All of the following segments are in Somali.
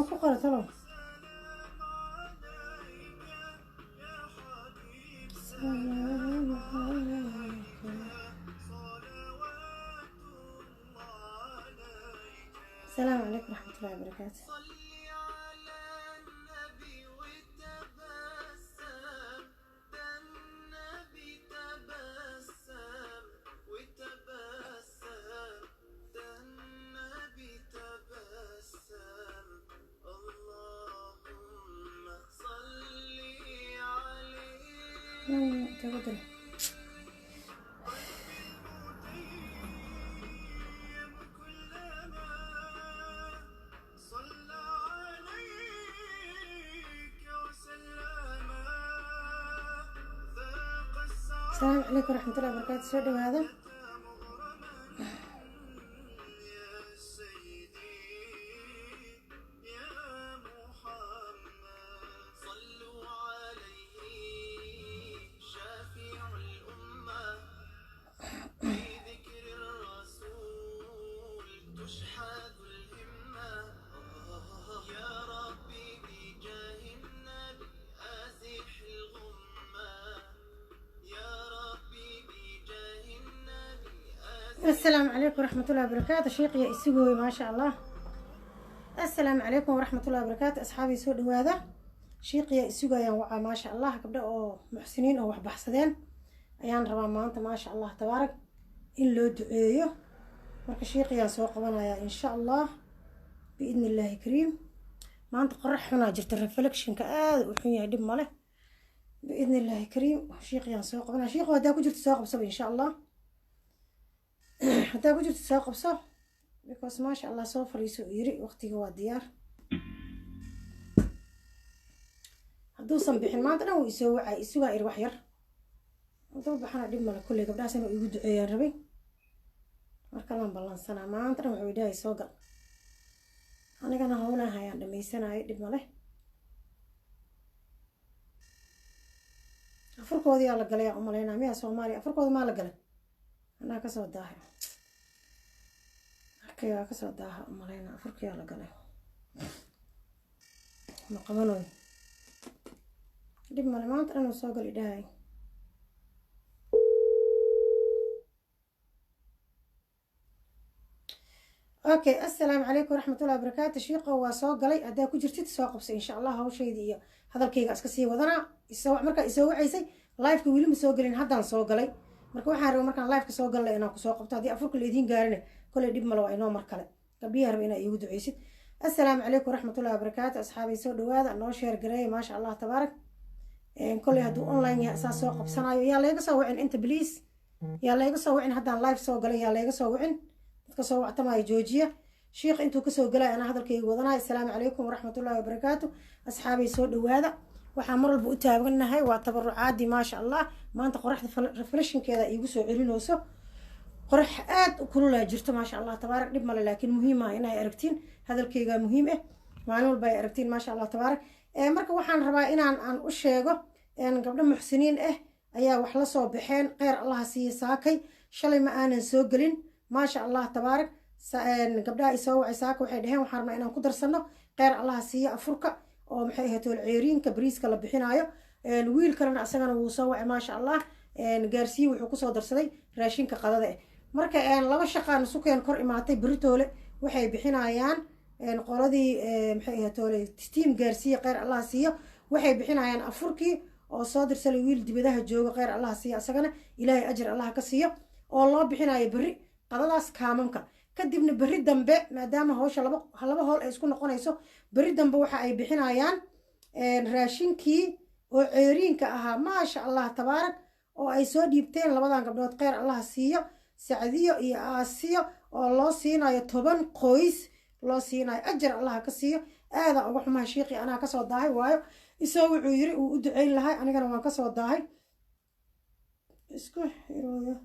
محو قرأت له السلام عليكم ورحمة الله وبركاته. تفضل. السلام عليكم ورحمة الله وبركاته. سودو هذا السلام عليكم ورحمة الله وبركاته. شيقي يسوي ما شاء الله. السلام عليكم ورحمة الله وبركاته. أصحابي سودو هذا شيقي يسوي وعى ما شاء الله كبدأ محسنين أو بحصدين أيان ربع ما أنت ما شاء الله تبارك إلا دعيه مرك شيقي سوق وانا إن شاء الله بإذن الله كريم ما أنت قرح هنا جبت الرفلكشن كآد وحين يدم ماله بإذن الله كريم. شيقي سوق وانا شيق وهداك جبت سوق بصب إن شاء الله حتى وجدت الساق بصف بس ما شاء الله سوف يري وقتي هو ديار هدو صنبحين ما أدري يسوى يروح ير هدو بحنا دم على كل قبل عشان يقعد يربي مركلان بالانسنا ما أدري وعودا يسوق أنا كان هونا هاي عند ميسنا هاي دم عليه أفرقوا ذي على قليا أمالينا ميا سومالي أفرقوا ذي ما على قليا أنا كسر داهي كيا كسر داهي أمالينا أفرقوا على قليا ما قبلوا دي معلومات أنا سوق لي داهي أوكي. السلام عليكم ورحمة الله وبركاته. شيقة وسوق لي أدا كجرتي تسوق بس إن شاء الله هو شيء دي هذا الكيك أسكسي وذنا يسوق مركا يسوق عيسى لايف كويلي مسوق لين هذا نسوق لي marka waxaan rabaa markaan live ka soo galay inaan ku soo qabto hadii afurka leedin gaarin kulay dib malo inoo mar kale gabiyaar ina iigu duceysid. assalaamu calaykum waraxmatullaahi wabarakaatu. asxaabay soo dhawaada noo share gareey ma sha Allah tabaarak kulay haduu online yahay asaas soo qabsanayo yaa leega soo wicin inta please yaa leega soo wicin hadaan live soo galay yaa leega soo wicin dadka soo wactamay joojiya sheekh intuu ka soo galay ana hadalkayga wadanaay. assalaamu calaykum waraxmatullaahi wabarakaatu. asxaabay soo dhawaada waxaan mar walba u taaganahay waa tabarucaadi ma sha Allah maanta qoraxda refreshingkeeda iigu soo celinayso qorax aad u kulula jirto ma sha Allah tabaarak dib male laakiin muhiim ah inay aragtiin hadalkayga muhiim ah maalin walba ay aragtiin ma sha Allah tabaarak marka waxaan rabaa inaan u sheego gabdho muxsiniin ah ayaa wax la soo baxeen qeyr Allah siiyo saakay shalay ma aanan soo galin ma sha Allah tabaarak gabdhaha isoo wacay saaka waxay dhaheen waxaan rabnaa inaan ku darsano qeyr Allah siiyo afurka oo maxay ahayd ceeriinka bariiska la bixinayo wiil kalena asagana wuu soo wacay ma sha Allah gaarsiin wuxuu ku soo darsaday raashinka qadada marka laba shaqaan sukeen kor imaatay biritoole waxay bixinayaan qoladii maxay ahayd steam gaarsiin qeyr Allah siiyo waxay bixinayaan afurkii oo soo dirsaday wiil dibadaha jooga qeyr Allah siiyo asagana ilaahay ajir Allah ka siiyo oo loo bixinayo bari qadadaas kaamamka kadibna bari dambe maadaama hawsha laba hool ay isku noqonayso bari dambe waxa ay bixinayaan raashinkii oo ceeriinka ahaa ma sha Allah tabaarak oo ay soo dhiibteen labadan gabdhood qeyr Allah siiyo Sacdiyo iyo Aasiyo oo loo siinayo 10 qoys loo siinayo ajir Allah ka siiyo aada ugu xumaa sheekhi ana ka soo daahay waayo isoo wuxuu yiri uu u duceyn lahay anigana waan ka soo daahay isku xirooyo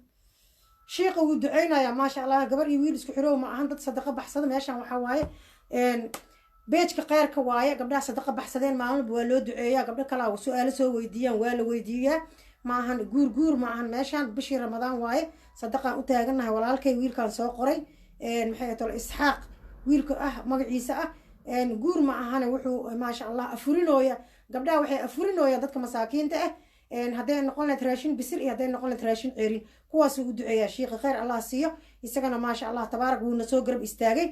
sheekhu uu duceynaya ma sha Allah gabar iyo wiil isku xiroo ma ahan dad sadaqa baxsada meeshan waxa waaye beejka qeyrka waaye gabdhaha sadaqa baxsadeen maalmo waa loo duceeyaa gabdho kale oo su'aalo soo weydiiyaan waa la weydiiyaa ma ahan guur ma ahan meeshan bishii ramadaan waaye sadaqa u taaganahay walaalkay wiilkan soo qoray maxay ahayd Isxaaq wiilka ah magaciisa ah guur ma ahane wuxuu maasha allah afurinooya gabdhaha waxay afurinooyaan dadka masaakiinta ah hadday noqon lahayd raashin bisil iyo hadday noqon lahayd raashin ceerin kuwaasuu u duceeyaa shiiqa khayr allah siiyo isagana maasha allah tabaarak wuuna soo garab istaagay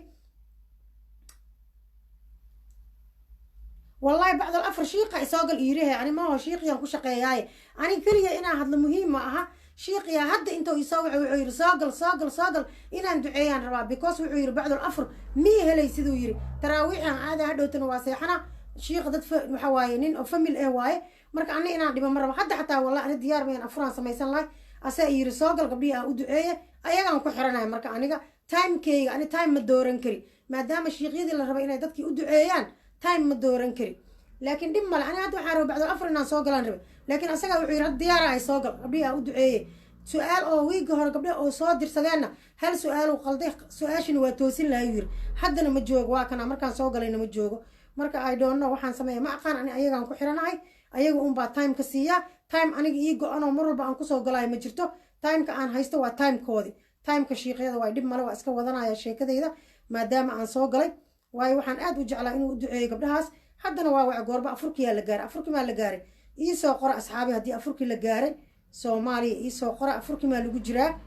والله بعد الأفر شيقة يساقل إيريه يعني ما هو شيقي ينكو شقياي أنا كليا إنا هاد المهم معها شيقي هاد إنتو يساوي وعير ساقل إنا ندعيان ربا بيكوس وعير بعد الأفر ميه لي سيدو يري تراويحا هذا هادو تنواسيحنا شيقة دد محواينين أو فمي الإهواي مرك عني إنا ديما مرة حتى والله أنا ديار بين أفران سميسان لاي أسا إيري ساقل قبليها أدعيه أياغان كحرنا مرك عنيقا تايم كي يعني تايم مدورن كري ما دام الشيقيدي اللي ربا إنا ددكي أدعيان تايم مدورن كري لكن دم أنا هاد وحارو بعد الأفر إن سوقلان ربي لكن أسقى وحير الديار هاي سوقل قبليها أودعيه سؤال أو ويجهر قبليها أو صادر سجانا هل سؤال وقلدي سؤال شنو توسين لا يوير حدنا متجوج واكنا مركان سوقلين متجوج مركا I don't know وحن سميه ما أقان أنا أيجان كحرنا هاي أيجو بقى تايم كسية تايم أنا يجو أنا مرة بقى كسو قلاي مجرته تايم كأن هايستو تايم كودي تايم كشيء هذا وايد دم ملوا أسكوا وضنا يا شيء كذا إذا ما دام أن سوقلي واي وحن أد وجعل إنه أدعيه قبلهاس حدنا واوع قرب أفريقيا لجاري أفريقيا ما لجاري إيسو قرأ أصحابي هدي أفريقيا لجاري سومالي إيسو قرأ أفريقيا ما لجرا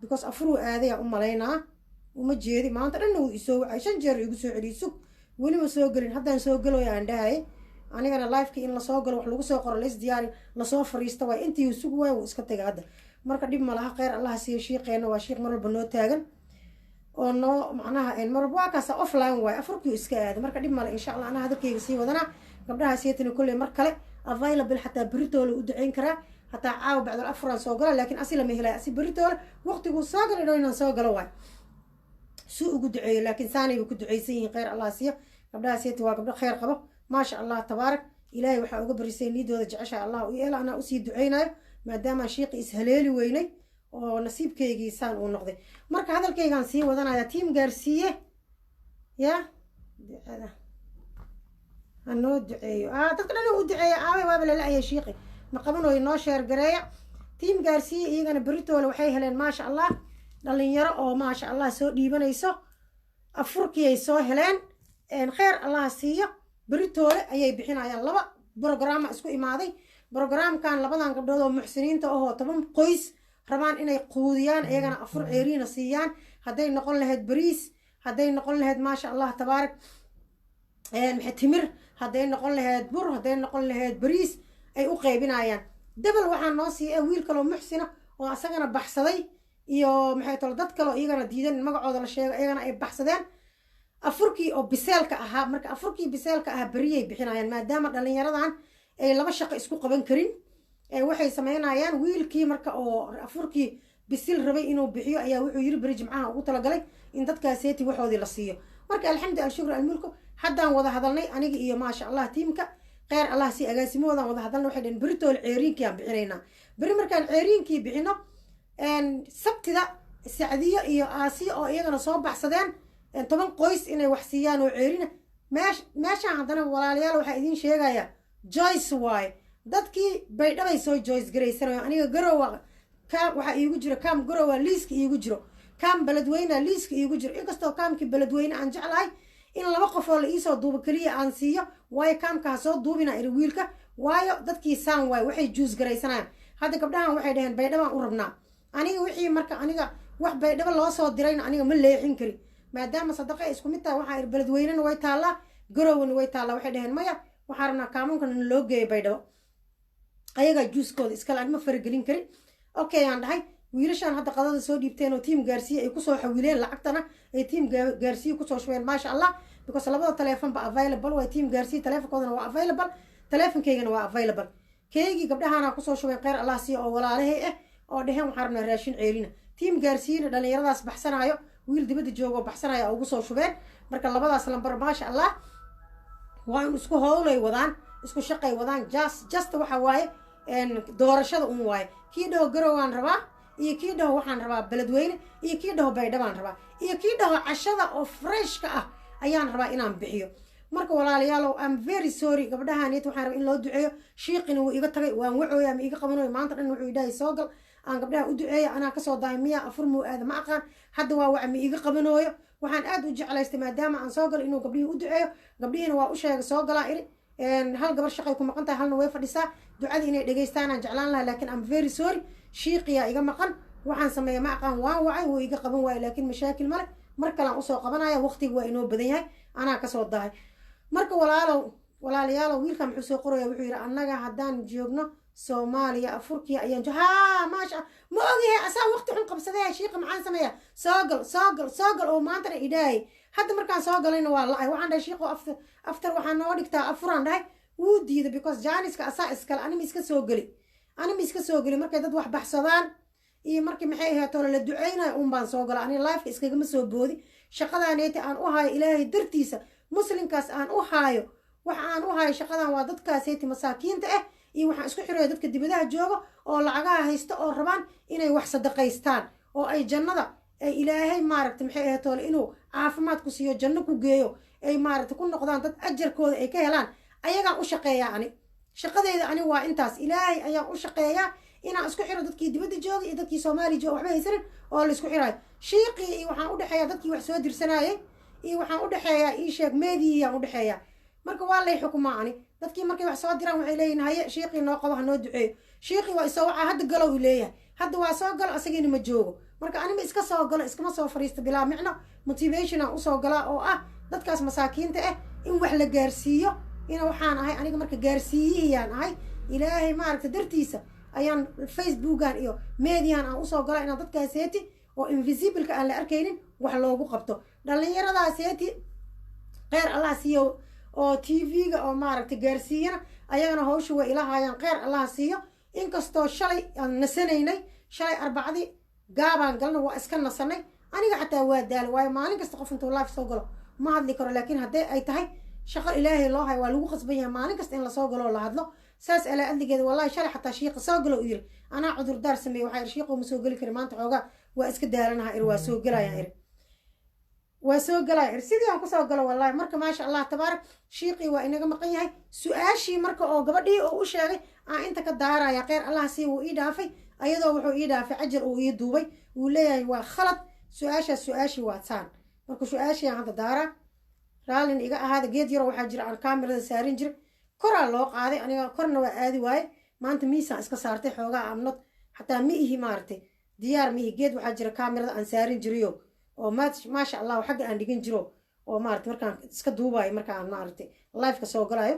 because أفرو هذا يا لينا ومجيدي ما أنت إنه يسوي عشان جري يسوي عريسو ولي مسوي قلين حتى نسوي قلوا يا عندها أنا كان لايف كي إن لسوي قلوا وحلو سوي قرأ ليس دياري لسوي فريستوى أنت يسوي وإسكت هذا مركب دي ملها خير الله سير شيء قينا وشيء مر البنوت تاجن أنه معناها إن مر بواكاسة أوفلاين واي أفريقيا إسكاد مركب دي ملا إن شاء الله أنا هذا كي يسوي وذنا قبلها سيتني كل مركلة available حتى بريتول ودعين كرا حتى عاو بعد الأفران سوقلا لكن أصلا مهلا أصي بريتول وقت يقول ساقل إنه ينسوقلا واي سوق ودعي لكن ثاني بكون دعيسين غير الله سيا قبلها سيتي وقبل خير قبل ما شاء الله تبارك إلهي وحا قبل رسين ليدو ذا جعشا الله وإيلا أنا أسي دعينا ما دام شيقي إسهليلي ويني ونصيب كيجي سان ونقضي مرك هذا الكيجان سي وذنا يا تيم جارسية يا هذا أنو دعيو تقدر أنو دعيو وابل لا يا شيقي ما قبلوا يناشر قرية تيم جارسية يجان بريتو لو حي هلين ما شاء الله دلين يرى أو ما شاء الله سو ديبنا يسو أفريقيا يسو هلين إن خير الله سيا بريتو أي بحين عيال لبا برنامج اسكو إمادي برنامج كان لبضان قبلوا محسنين تأوه طبعا قيس ربان إنه قوديان أيجانا أفر عيرين سيان هذين نقول لهاد بريس هذين نقول لهاد ما شاء الله تبارك محتمر هذين نقول لهاد بر هذين نقول لهاد بريس أي أقيبين عيان دبل وحن ناسي ويل كلو محسنة وأسجنا بحثي iyo maxay tolo dad kale oo iyagana diidan magacooda la sheego iyagana ay baxsadeen afurkii oo biseelka ahaa marka afurkii biseelka ahaa bariyay bixinayaan maadaama dhalinyaradan ay laba shaqo isku qaban karin waxay sameynayaan wiilkii marka oo afurkii bisil rabay inuu bixiyo ayaa wuxuu yiri bari jimcaha ugu talagalay in dadkaaseeti waxoodii la siiyo marka alxamdu shukr almulku haddaan wada hadalnay aniga iyo maasha allah tiimka khayr allah si agaasimoodan wada hadalnay waxay dheen baritool ceeriinkii aan bixinaynaa bari markaan ceeriinkii bixino sabtida sacdiyo iyo aasiyo oo iyagana soo baxsadeen toban qoys inay wax siiyaan oo ceerina meeshaan haddana walaalayaal waxaa idiin sheegayaa joyce waaye dadkii baydhabay soo joyce garaysanayo aniga garowa waxaa iigu jiro kaam garowa liiska iigu jiro kaam beledweyna liiska iigu jiro inkastoo kaamkii beledweyne aan jeclahay in laba qof oo la iisoo duubo keliya aan siiyo waayo kaamkaa soo duubina iri wiilka waayo dadkii saan waaye waxay juus garaysanayaan hadda gabdhahan waxay dhaheen baydhabaan u rabnaa aniga wixii marka aniga wax baydhabo loo soo dirayna aniga ma leexin kari maadaama sadaqa isku mid tahay waxaa ir beledweynena way taallaa garowna way taallaa waxay dhaheen maya waxaa rabnaa kaamuunkan in loo geeyo baydhabo ayagaa juuskooda iskale aan ma faragelin karin okay aan dhahay wiilashaan hadda qadada soo dhiibteen oo tiim gaarsiiye ay kusoo xawileen lacagtana ay tiim gaarsiiye kusoo shubeen maasha allah because labada teleefon ba available waa tiim gaarsiiye teleefonkoodana waa available teleefonkaygana waa available keygii gabdhahaana kusoo shubeen khayr allah siiyo oo walaalahay ah oo dheheen waxaan rabnaa raashin ceelina tiim gaarsiiyena dhalinyaradaas baxsanaayo wiil dibadda joogo baxsanaya ugu soo shubeen marka labadaas lambar maasha allah waa in isku howlay wadaan isku shaqay wadaan just waxa waaye doorashada un waaye kii dhaho garowaan rabaa iyo kii dhaho waxaan rabaa beledweyne iyo kii dhaho baydhabaan rabaa iyo kii dhaho cashada oo freshka ah ayaan rabaa inaan bixiyo marka walaalayaalow am very sorry gabdhahaaniyad waxaan rabaa in loo duceeyo shiiqina wuu iga tagay waan wacooya ma iga qabanayo maanta dhan wuxuu idhahay soo gal aan gabdhaha u duceeya anaa kasoo dahay miya afur muu aada ma aqaan hadda waa waca ma iga qabanooyo waxaan aad u jeclaystay maadaama aan soo galo inuu gabdhihii u duceeyo gabdhihiina waa u sheegay soo galaa iri hal gabar shaqay ku maqan tahay halna way fadhisaa ducadii inay dhegaystaan aan jeclaan lahaa laakiin am very sorry shiiqiyaa iga maqan waxaan sameeya ma aqaan waan wacay wuu iga qaban waayo laakiin mashaakil male mar kalean usoo qabanaya waqtiga waa inoo badan yahay anaa kasoo dahay marka walaalayaalow wiilkan muxuu soo qoraya wuxuu yidhi annaga haddaan joogno soomaaliya afurkiya ayaan maasha ma ogyahay asaa waqti xun qabsadee shiiqa maxaan sameeya soo gal oo maantana idhaayay hadda markaan soo galayna waa la-ay waxaan dhahay shiiqo aftar waxaa noo dhigtaa afuraan dhahay wuu diiday because jaaniska asaa iskale anima iska soo geli markay dad wax baxsadaan iyo markii maxay ahayd tolo la duceynayo un baan soo gala aniga lifeka iskagama soo boodi shaqadaaneeti aan u haayo ilaahay dartiisa muslimkaas aan u haayo waxa aan u haayo shaqadan waa dadkaaseeti masaakiinta ah iyo waxaan isku xiraya dadka dibadaha jooga oo lacagaha haysta oo rabaan inay wax sadaqaystaan oo ay jannada ay ilaahay maaragta maxay ahayd tolo inuu caafimaad ku siiyo janno ku geeyo ay maaragta ku noqdaan dad ajarkooda ay ka helaan ayagaan u shaqeeyaa ani shaqadeeda ani waa intaas ilaahay ayaan u shaqeeyaa inaan isku xiro dadkii dibadda jooga iyo dadkii soomaaliya jooga waxba haysanin oo la isku xiraayo shiiqii iyo waxaan u dhexeeyaa dadkii wax soo dirsanayay iyo waxaan u dhexeeyaa ii sheeg meediyaan u dhexeeyaa marka waa lay xukumaa ani dadkii markay wax soo diraan waxay leeyihin haye shiiqii noo qabo ha noo duceeyo shiiqii waa isoo wacaa hadda galow i leeyahay hadda waa soo galo asagiina ma joogo marka anima iska soo galo iskama soo fariista bilaa micno motivationaan usoo galaa oo ah dadkaas masaakiinta ah in wax la gaarsiiyo ina waxaan ahay aniga marka gaarsiiyihiyaan ahay ilaahay maaragta dartiisa ayaan facebookan iyo median aan usoo gala inaan dadkaaseeti oo invisibleka aan la arkaynin wax loogu qabto dhallinyaradaaseti kheyr allah siiyo oo tv-ga oo maaragtay gaarsiiyana ayagana hawsha way ilahaayaan kheyr allah siiyo inkastoo shalay aan nasanaynay shalay arbacdii gaabaan galna waa iska nasanay aniga xataa waa daala waayo maalin kasta qof intuu life soo galo ma hadli karo laakiin hadday ay tahay shaqo ilaahay loo hayo waa lagu qasban yahay maalin kasta in lasoo galo oo la hadlo saas alaa adligeeda wallahi shalay xataa shiiqa soo galo u yiri anaa cudurdaar sameeye waxaa iri shiiqo ma soo geli kari maanta xoogaa waa iska daalanaha iri waa soo gelaya iri sidii aan kusoo galo wallahi marka maasha allah tabaarak shiiqii waa inaga maqan yahay su-aashii marka oo gabadhii oo u sheegay aan inta ka daaraya kheyr allah sii wuu ii dhaafay ayadoo wuxuu ii dhaafay cajar uu ii duubay wuu leeyahay waa khalad su-aashii waa taan marka su-aashii aan hadda daaraa raallin iga ahaada geed yaroo waxaa jira aan kaamirada saarin jiray koraa loo qaaday aniga korna waa aadi waaye maanta miisaan iska saartay xoogaa amnod xataa ma ihi maaragtay diyaar ma ihi geed waxaa jira kaamirada aan saarin jirayo oo maasha allah xagga aan dhigan jiro oo maaragtay markaan iska duubayo markaan maaragtay lifeka soo galayo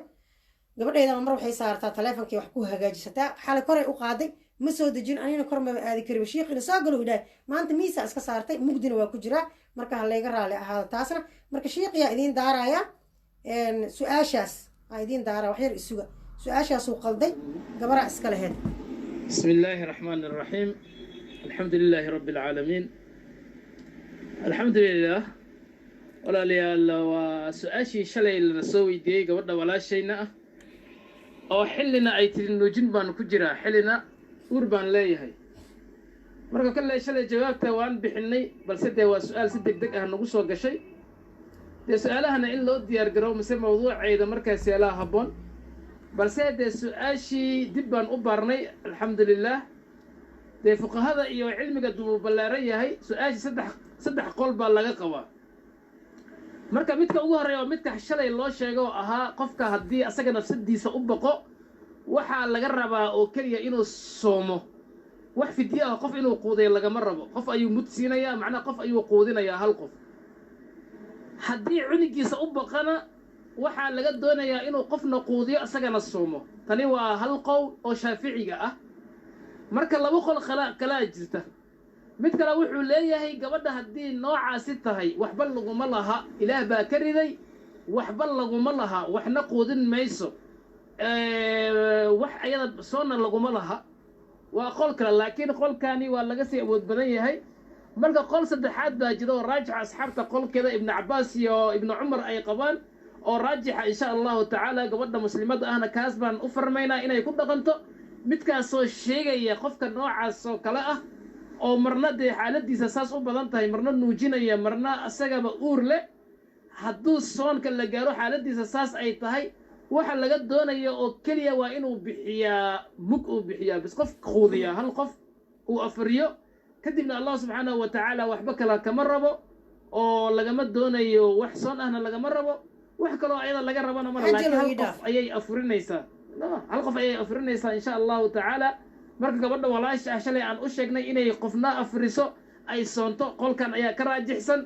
gabadheydana mar waxay saartaa taleefonkii wax ku hagaajisataa xalay koray u qaaday ma soo dejin anina kor maba aadi kariba shiiqina soo galo idhahay maanta miisaan iska saartay mugdina waa ku jiraa marka ha layga raali ahaado taasna marka shiiqiyaa idiin daarayaa su-aashaas aa idiin daaraa waxyar isuga su-aashaasuu qalday gabaraa iska laheyd بسم الله الرحمن الرحيم الحمد لله رب العالمين الحمد لله ولا ليال وسؤاشي شلي لنسوي دي قبضنا ولا شيء أو حلنا أي تنوجين بان كجرا حلنا أوربان ليهي marka kale shalay jawaabta waan bixinay balse de waa su'aal si degdeg ah nagu soo gashay de su'aalahana in loo diyaar garow mise mawduuceeda markaas yeelaa haboon balse de su'aashii dib baan u baarnay alxamdulillaah de fuqahada iyo cilmiga duu ballaaran yahay su'aashii saddex qol baa laga qabaa marka midka ugu horeeya midka shalay loo sheego ahaa qofka haddii asaga nafsadiisa u baqo waxaa laga rabaa oo keliya inuu soomo wax fidiya ah qof inuu quudiyo lagama rabo qof ayuu mudsiinayaa macnaa qof ayuu quudinayaa hal qof haddii cunigiisa u baqana waxaa laga doonayaa inuu qofna quudiyo isagana soomo tani waa hal qowl oo shaaficiga ah marka laba qol kalaa jirta mid kale wuxuu leeyahay gabadha haddii noocaasi tahay waxba laguma laha ilaah baa ka riday waxba laguma laha waxna quudin mayso wax ayada soona laguma laha waa qol kale laakiin qolkaani waa laga sii awood badan yahay marka qol saddexaad baa jira oo raajixa asxaabta qolkeeda ibnu cabbaas iyo ibnu cumar ay qabaan oo raajixa insha allahu tacaala gabadha muslimada ahna kaas baan u farmaynaa inay ku dhaqanto midkaasoo sheegaya qofka noocaas oo kale ah oo marna dee xaaladiisa saas u badan tahay marna nuujinaya marna asagaba uur leh hadduu soonka la gaaro xaaladiisa saas ay tahay waxa laga doonayo oo keliya waa inuu bixiyaa mug uu bixiyaa bis qof quudiyaa hal qof uu afuriyo kadibna allah subxaanahu wa tacaala waxba kala kama rabo oo lagama doonayo wax soon ahna lagama rabo wax kaloo ayada laga rabana mara laakiin hal qof ayay afurinaysaa hal qof ayay afurinaysaa insha allahu tacaala marka gabadha walaasha ah shalay aan u sheegnay inay qofna afuriso ay soonto qolkan ayaa ka raajixsan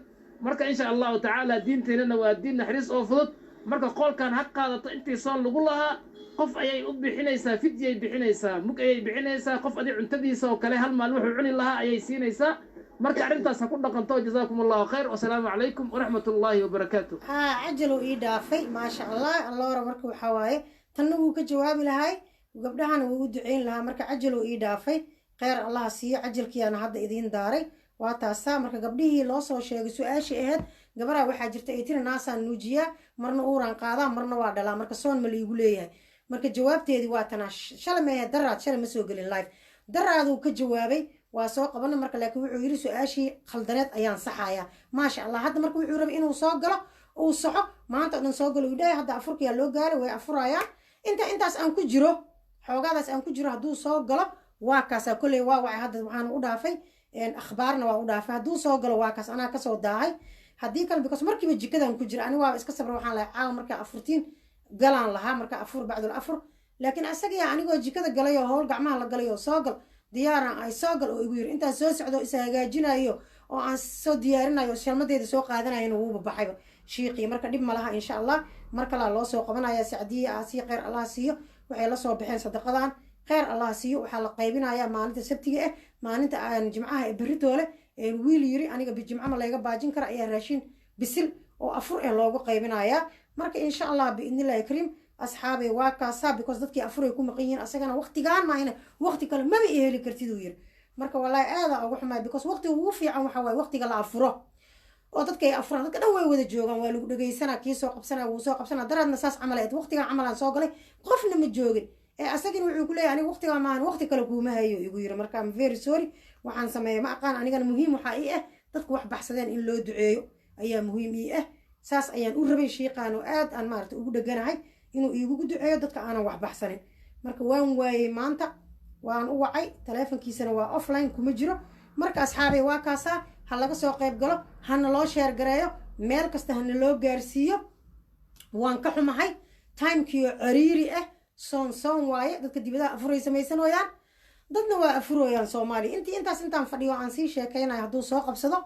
marka insha allahu tacaala diinteennana waa diin naxariis oo fudud marka qolkan ha qaadato intii soon lagu lahaa qof ayay u bixinaysaa fidyay bixinaysaa mug ayay bixinaysaa qof adi cuntadiisa oo kale hal maalin wuxuu cuni lahaa ayay siinaysaa marka arrintaas ha ku dhaqanto jazaakum allahu khayr wasalaamu calaykum waraxmat ullaahi wabarakaatu cajaluu ii dhaafay maasha allah alloora marka waxaa waaye tanna wuu ka jawaabi lahay gabdhahana wuu u duceyn lahaa marka cajaluu ii dhaafay kheyr allah siiyo cajalkiyaana hadda idiin daaray waa taasaa marka gabdhihii loo soo sheegay su-aashii ahayd gabaraa waxaa jirta ay tiri naasaan nuujiyaa marna uuraan qaadaa marna waa dhalaa marka soon ma liigu leeyahay marka jawaabteedii waa tanaa shalay ma ahayd daraad shalay ma soo gelin live daraaduu ka jawaabay waa soo qabana marka laakiin wuxuu yidhi su-aashii khaldaneed ayaan saxayaa maasha allah hadda marka wuxuu rabay inuu soo galo uu soco maanta o dhan soo galo idhahay hadda afurkayaa loo gaaray way afurayaan intaas aan ku jiro xoogaadaas aan ku jiro hadduu soo galo waa kaasaa kolley waa wacay hadda waxaan u dhaafay akhbaarna waa u dhaafay hadduu soo galo waa kaas anaa kasoo daahay haddii kale because markiiba jikadan ku jira ani waaba iska sabra waxaan lahay caawa markaa afurtiin galaan lahaa markaa afur bacdul afur laakiin asagiya anigoo jikada galay oo howl gacmaha la galay oo soo gal diyaaran ay soo gal oo igu yiri intaan soo socdo is hagaajinayo oo aan soo diyaarinayo shalmadeeda soo qaadanayana wuuba baxayba shiiqii marka dhib ma laha insha allah mar kalaa loo soo qabanaya sacdiye aasiya kheyr allah siiyo waxay la soo baxeen sadaqadan kheyr allah siiyo waxaa la qaybinayaa maalinta sabtiga ah maalinta aan jimcaha ee beritoole wiil yiri aniga bijimco ma layga baajin kara ayaa raashin bisil oo afur ee loogu qaybinayaa marka insha allah biidnillahi kariim asxaabay waa kaasaa because dadkii afuray ku maqan yihiin asagana waqtigaan maahina waqti kale maba i heli kartid uu yiri marka wallaahi aadaa ugu xumaay because waqtiga ugu fiican waxa waaye waqtiga la afuro oo dadka ay afuraan dadka dhan way wada joogaan waa lagu dhagaysanaa kii soo qabsanaa wuu soo qabsanaa daraadna saas camal ahayd waqtigaan camalaan soo galay qofna ma joogin asagina wuxuu ku leeyahay aniga waqtigaa maahan waqti kale kuuma hayo igu yiri marka am very sorry waxaan sameeyay ma aqaan anigana muhiim waxaa ii ah dadku wax baxsadeen in loo duceeyo ayaa muhiim ii ah saas ayaan u rabay shiiqaan oo aad aan maaragtay ugu dheganahay inuu iigugu duceeyo dadka aanan wax baxsanin marka waan waayey maanta waan u wacay taleefonkiisana waa offline kuma jiro marka asxaabay waa kaasaa ha laga soo qayb galo hana loo sheer gareeyo meel kasta hana loo gaarsiiyo waan ka xumahay timekii oo cariiri ah soon waaye dadka dibadaha afuray samaysanooyaan dadna waa afurooyaan soomaaliya intaan fadhiyo aan sii sheekaynayo hadduu soo qabsado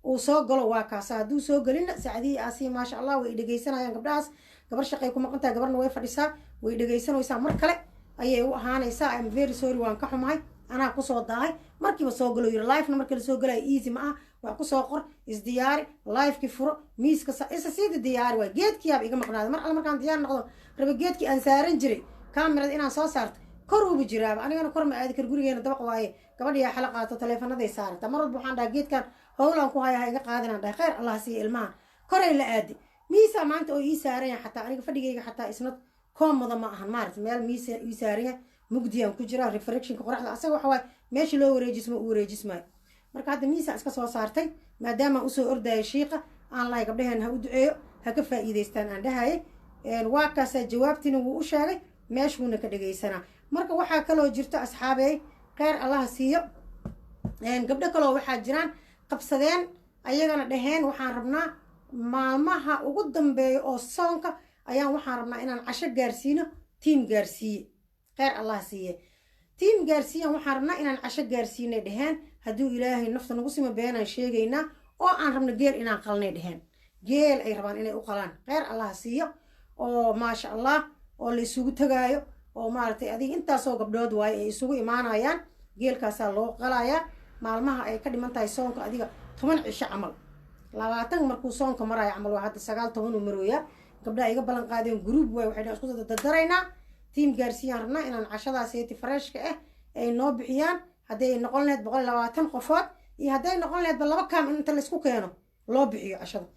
uu soo galo waa kaasa hadduu soo gelina sacdii aasiya maasha allah way dhegaysanayaan gabdhahaas gabar shaqay ku maqantahay gabarna way fadhisaa way dhegaysanaysaa mar kale ayay u ahaanaysaa am very sorry waan ka xumahay anaa kusoo daahay markiiba soo galo yiri livena markii lasoo galayo easy ma ah waa kusoo qor isdiyaari livekii furo miiska isa siida diyaari waay geedkiyaaba iga maqnaaday mar alle markaan diyaar noqdo raba geedkii aan saaran jiray kaamirada inaan soo saarto kor uuba jiraaba anigana kor ma aadi kar gurigeena dabaq waaye gabadhiyaa xala qaato taleefanaday saarata mar walba waxaan dhaha geedkan howlaan ku haya ha iga qaadinaan dhahay kheyr allah siiya ilmaha koray la aadi miisaa maanta oo ii saaranya xataa aniga fadhigayga xataa isnad koomoda ma ahan maarata meel miisa ii saaranya mugdiyaan ku jira reflectionka qoraxda asaga waxa waaye meesha loo wareejismo u wareejismaayo marka hadda miisaan iska soo saartay maadaama usoo ordaya shiiqa aan lahay gabdhaheen ha u duceeyo ha ka faa'iidaystaan aan dhahayay waa kaasaa jawaabtiina wuu u sheegay meeshuuna ka dhegaysanaa marka waxaa kaloo jirto asxaabeey kheyr allaha siiyo gabdho kaloo waxaa jiraan qabsadeen ayagana dhaheen waxaan rabnaa maalmaha ugu dambeeya oo soonka ayaan waxaan rabnaa inaan casho gaarsiino tiim gaarsiiye kheyr allah siiye tiim gaarsiiyan waxaan rabnaa inaan casho gaarsiinay dheheen hadduu ilaahay nafta nagu sima beenaan sheegaynaa oo aan rabno geel inaan qalnay dheheen geel ay rabaan inay u qalaan kheyr allah siiyo oo maasha allah oo la isugu tagaayo oo maaragtay adiga intaasoo gabdhood waaye ay isugu imaanayaan geelkaasaa loo qalayaa maalmaha ay ka dhiman tahay soonka adiga 10 cisho camal 20 markuu soonka maraayo camal waa hadda 9 marooyaa gabdhaha iga ballan qaadeen group waay waxay isku dadaraynaa tiim gaarsiiyaan rabnaa inaan cashadaaseti freshka ah ay noo bixiyaan hadday ay noqon lahayd 120 qofood iyo hadday noqon lahayd 2 kaam inta laisku keeno loo bixiyo cashada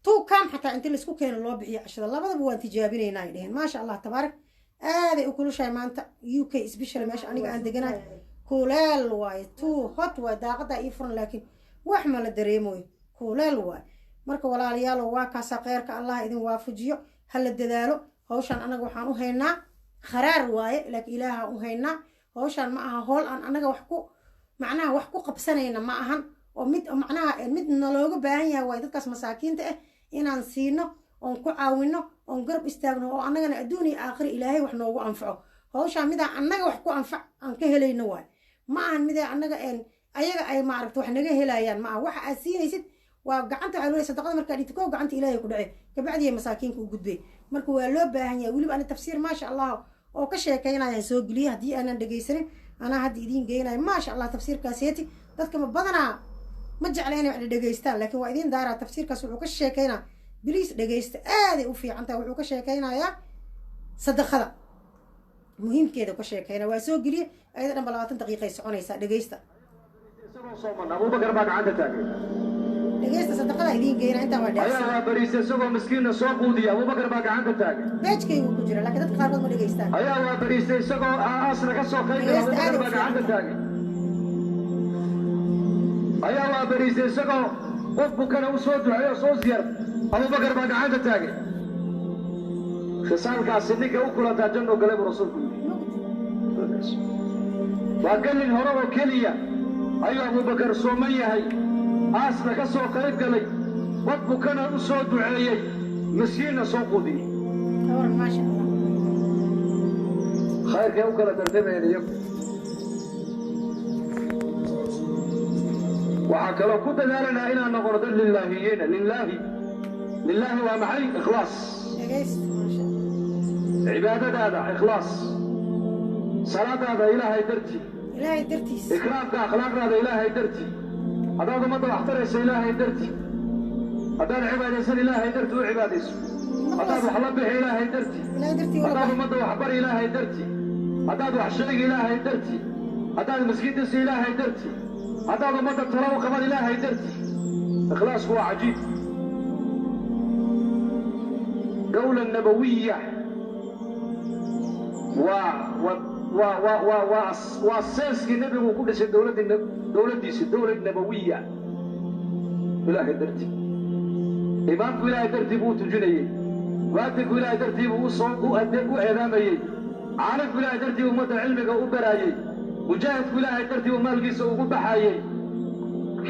2 kaam xataa inta laisku keeno loo bixiyo cashada labadaba waan tijaabinaynaa ay dheheen maasha allah tabaarak aaday u kulushahay maanta UK especially meesha aniga aan deganahay kuleel waaye too hot waa daaqada ii furan laakiin wax ma la dareemoyo kuleel waaye marka walaalayaalo waa kaasa kheyrka allah idin waafajiyo hala dadaalo hawshan anaga waxaan u haynaa kharaar waaye laakiin ilaaha u haynaa hawshan ma aha hool aan anaga wax ku macnaha wax ku qabsanayna ma ahan oo macnaha mid nalooga baahan yahay waaye dadkaas masaakiinta ah inaan siino oon ku caawino oon garab istaagno oo annagana adduun iyo aakhira ilaahay wax noogu anfaco hawshaan midaan annaga wax ku anfac aan ka helayno waaye ma ahan midaa annaga ayaga ay maaragta wax naga helayaan ma aha waxa aad siinaysid waa gacanta waxaa loo sadaqada markaa dhigto koo gacanta ilaahay ku dhacay kabacdiya masaakiinka u gudbay marka waa loo baahan yahay weliba ana tafsiir maasha allah oo ka sheekaynayaan soo geliyay haddii aanan dhegaysanin anaa hadda idiin geynayo maasha allah tafsiirkaaseti dadka ma badanaa ma jecla inay wax dhegaystaan laakiin waa idiin daaraa tafsiirkaas wuxuu ka sheekaynaa biliis dhegaysta aaday u fiican tahay wuxuu ka sheekaynayaa sadaqada muhiimkeeda ka sheekayna waa soo geliye ayada dhanba 20 daqiiqay soconaysaa dhegaysta abubakar baa gacanta taagay dhegaysta sadaqada idiin geyna intaa waa ayaa waa bariisay isagoo miskiinna soo quudiya abubakar baa gacanta taagay beejkaygu ku jira laakiin dadka qaarkood ma dhegaystaan ayaa waa bariisay isagoo aasna ka soo qaybay abubakar baa gacanta taagay ayaa waa bariisay isagoo qof bukana u soo duceeyo soo ziyar abubakar baa gacanta taagay khisaalkaasi ninka u kulantaa janno galay buu rasuulku yidhi waa gelin hore oo keliya ayuu abubakar sooman yahay aasna ka soo qayb galay qof bukana u soo duceeyey miskiinna soo quudiyey khayrkay u kala tartamayeen iyagu waxaa kaloo ku dadaalanaa inaan noqono dad lilaahiyiina lilaahi waa maxay ikhlaas cibaadadaada ikhlaas salaadaada ilaahay dartii ikraamka akhlaaqdaada ilaahay dartii haddaad ummadda wax taraysa ilaahay dartii haddaad cibaadaysan ilaahay dartii u cibaadayso haddaad wax la bixi ilaahay dartii haddaad ummadda wax bari ilaahay dartii haddaad wax sheegi ilaahay dartii haddaad maskiidisa ilaahay dartii haddaad ummadda tala u qaban ilaahay dartii ikhlaasku waa cajiib dawla nabawiya waa seeskii nebigu ku dhisay dowladdiisi dawla nabawiya ilaahay dartii imaamku ilaahay dartii buu u tujinayey mu'adinku ilaahay dartii buu u eedaamayey caalimku ilaahay dartii buu ummadda cilmiga u baraayey mujaahidku ilaahay dartii buu maalkiisa ugu baxaayey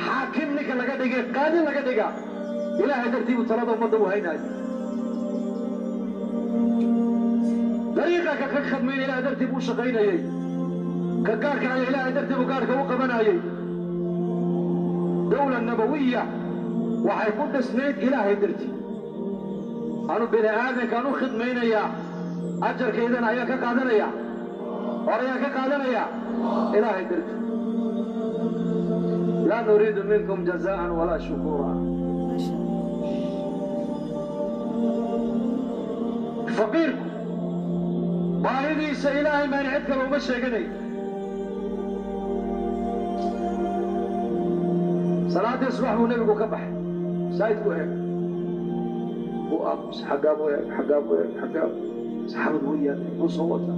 xaakim ninka laga dhigay qaadi laga dhiga ilaahay dartii buu talada ummadda u haynaayo dariiqa ka khadmayna ilaahay dartii buu shaqaynayey ka gaarka aya ilaahay dartii buu gaarka u qabanayey dawla nabawiya waxay ku dhisnayd ilaahay dartii anu bini aadamkaan u khidmaynayaa ajarkaydana ayaa ka qaadanaya hor ayaa ka qaadanaya ilaahay dartii laa nuriidu minkum jazaan walaa shukuura faqiirku baahidiisa ilaahay maani cid kale uma sheeganay salaadii subax buu nebigu ka baxay masaajidku eeg buu aamus xaggaa buu eeg saxaabad buu yaadhay buu soo wata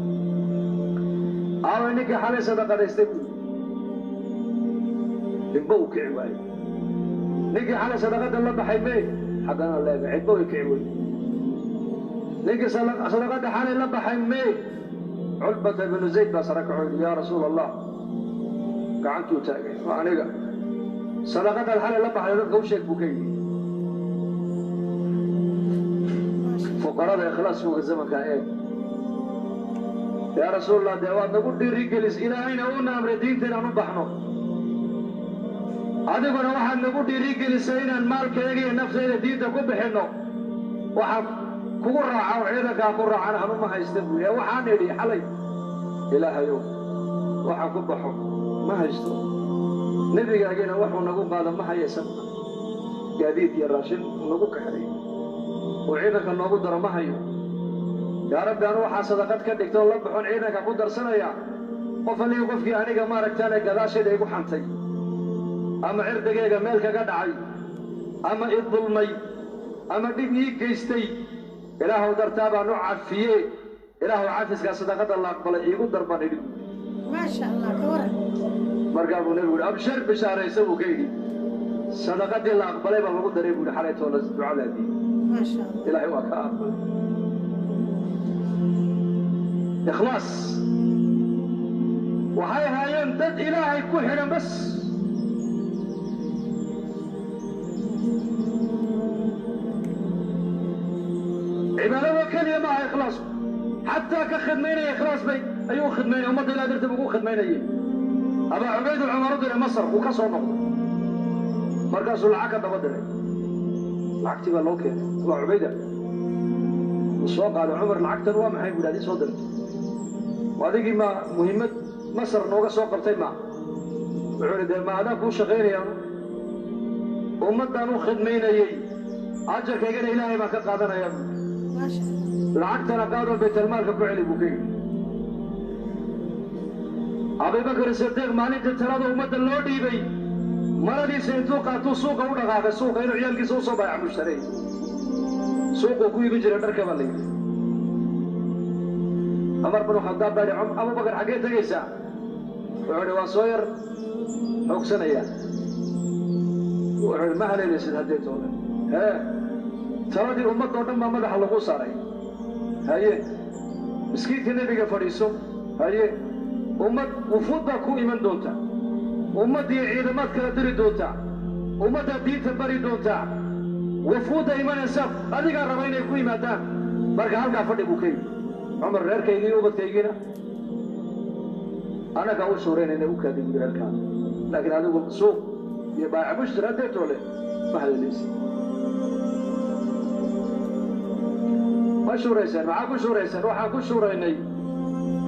aaway ninkii xalay sadaqadaystay buu dhimbo uu kici waayey ninkii xalay sadaqada la baxay mee xaggana leega cidbo way kici weyey ninkii sadaqada xalay la baxay mee culbata ibnu zayd baa sara kaco yidhi yaa rasuul allah gacantuu taagay waa aniga sadaqadan xalay la baxday dadka u sheeg buu ka yidhi fuqarada ikhlaaskooga zamankaa eeg yaa rasuulallah dee waad nagu dhiirigelis ilaahayna uuna amray diinta inaan u baxno adiguna waxaad nagu dhiirigelisay inaan maalkayga iyo naftayda diinta ku bixinno waxaan kugu raaca oo ciidankaa ku raacana anuma haysta buu ee waxaan idhi xalay ilaahayow waxaan ku baxo ma haysto nebigaagina waxuu nagu qaado ma hayaysan gaadiid iyo raashin nagu kaxeeyo oo ciidanka noogu daro ma hayo yaa rabbi anu waxaa sadaqad ka dhigtoo la baxoon ciidanka ku darsanaya qof allihii qofkii aniga maaragtaane gadaashayda igu xantay ama cirdigayga meel kaga dhacay ama i dulmay ama dhib ii geystay ilaahuw dartaa baan u cafiye ilaahuw cafiskaa sadaqada la aqbalay iigu darban idhi maasha allah ka waran markaa buu nebigu yidhi abshar bishaaraysa buu ka yidhi صدقة الله أقبله بالله دري بقول حالته ولا دعاء لدي ما شاء الله إلهي وكأب إخلاص وهاي يمتد إلهي كحنا بس عبادة كلمة مع إخلاص حتى كخدمين إخلاص بي أيوه خدمين أمد إلى درت بقول خدمين أيه أبا عبيد العمر إلى مصر وكسر نقطة مركز العقد بدري العقد بقى لوكي أبا عبيدة والسوق على عمر العقد هو ما هي ولادي صدر وهذه ما مهمة مصر نوقع سوق قبتين ما وعرض ما أنا كوش غير يا أمد أنو خدمين أيه أجر كيجن إلهي ما كقادنا يا ما شاء الله العقد أنا قادر بيت المال كفعلي بوكي أبي بكر الصديق مالي تتلاذ أمد اللودي بي مرضي سينتو قاتو سوق ودغاغ سوق إنه عيالكي سو بايع مشتري سوق كوي بجري دركب لي عمر بن الخطاب بعد أبو بكر حقيقة تجيسا وعلي وصوير حكسنيا وعلي ما عليه لسه هديته ها ترى دي أمة دون ما مدح الله صاري هاي مسكين النبي فريسو هاي أمة وفود باكو إيمان دونتا أمة دي عيدمات كلا دري دونتا أمة دي تبري دونتا وفود إيمان السف هذه قال ربنا يكون إيمانا بركة هالك فرد بوكي عمر رير كيجي وبد كيجينا أنا كأول سورين إنه وكادي بدر الكلام لكن هذا هو سوق يباع مشتري ديته له ما هذا ليس ما شوريسن معاكو شوريسن وحاكو شوريني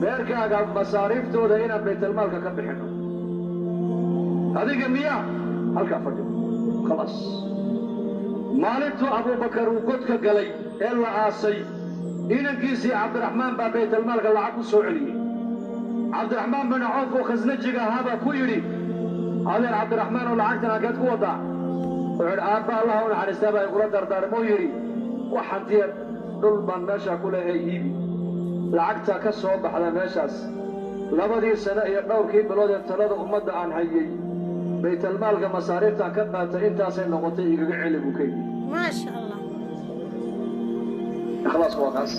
beerkaaga masaariiftooda inaan baytalmaalka ka bixino adiga miya halkaa fadhiyo khalaas maalintuu abubakar uu godka galay ee la aasay inankiisii cabdiraxmaan baa baytalmaalka lacag ku soo celiyey cabdiraxmaan bin cawf oo khasnajiga ahaa baa ku yidhi adeer cabdiraxmaan oo lacagtan halkeed ku wadaa wuxuu yidhi aabba allah u naxariistaa baa igula dardaarmoo yidhi waxantiya dhul baan meeshaa ku leehay iibi lacagta ka soo baxda meeshaas labadii sano iyo dhowrkii bilood ee talada ummadda aan hayay baytalmaalka masaariifta ka qaatay intaasay noqotay igaga celi buu ka yidhi ما شاء الله ikhlaas waa kaas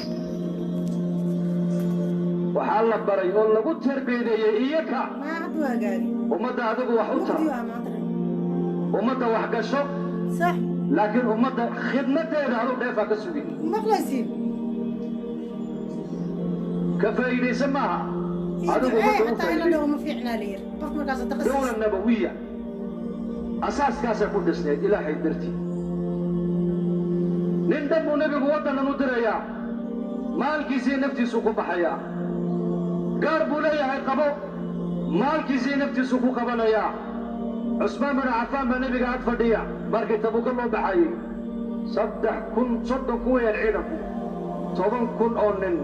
waxaa la baray oo lagu tarbiyadeeyey iyaka ما عاد واقاري ummadda adigu wax u tar مقديها ما أدري ummadda wax gasho صح laakiin ummadda khidmadeeda adu dheefaa ka sugin مخلصين ka faa'iidaysan maaha adigu إيه ummadda u حتى أنا faa'iiday لو ما في عنا لير قف مركز التخصص dowla nabawiya asaaskaasay ku dhisneed ilaahay dartii nin dhan buu nebigu waddanan u dirayaa maalkiisii naftiisu ku baxayaa gaar buu leeyahay qabo maalkiisii naftiisu ku qabanayaa cusmaan bin cafaan baa nebiga ag fadhiya markii tabuka loo baxayey 30,000 weeyaan ciidanku 10,000 oo nin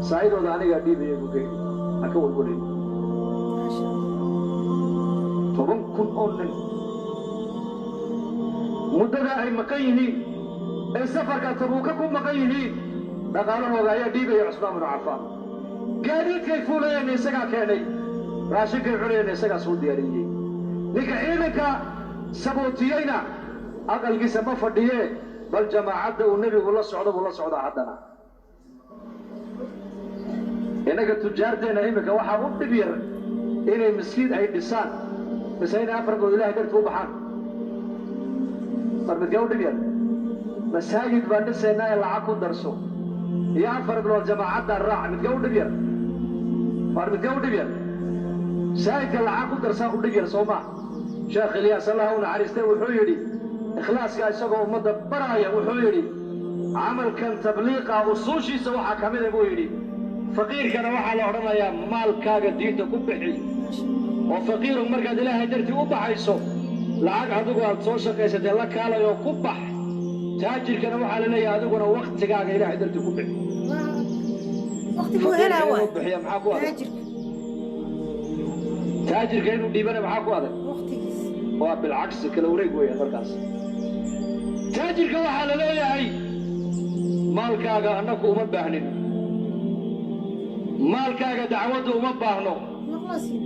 saa'idooda anigaa dhiibaya buu ka yidhi ha ka walwalayn ما شاء الله 10,000 oo nin muddada ay maqan yihiin ee safarka tabuuka ku maqan yihiin dhaqaalahooda ayaa dhiibaya cusmaan bin cafaan gaadiidkay fuulayeen isagaa keenay raashinkay cunayeen isagaa soo diyaariyey ninka ciidanka sabootiyeyna aqalkiisa ma fadhiyee bal jamaacadda uu nebigu la socdo buu la socdaa haddana innaga tujaarteenna iminka waxaa u dhib yar inay miskiin ay dhisaan mise inay afarkood ilaahay darti u baxaan mar midkee u dhib yar masaajid baan dhisaynaa ee lacag ku darso iyo 4 bilood jamaacadda raac midkee u dhib yar mar midkee u dhib yar masaajidka lacag ku darsaa u dhib yar soo maa sheekh ilyaas allah u naxariistay wuxuu yidhi ikhlaaska isagoo ummadda baraya wuxuu yidhi camalkan tabliiqa usuushiisa waxaa ka mida buu yidhi faqiirkana waxaa la odhanayaa maalkaaga diinta ku bixi oo faqiiru markaad ilaahay dartii u baxayso lacag adigu aad soo shaqaysatee la kaalayoo ku bax taajirkana waxaa la leeyahay adiguna waktigaaga ilaahay dartii ku bixi وقت مو هنا هو bixiya maxaa ku adag تاجر taajirka inuu dhiibana maxaa ku adag وقتي waa bilcagsi kala wareeg weeyaan markaas taajirka waxaa la leeyahay maalkaaga annaku uma baahnin maalkaaga dacwadda uma baahno مخلصين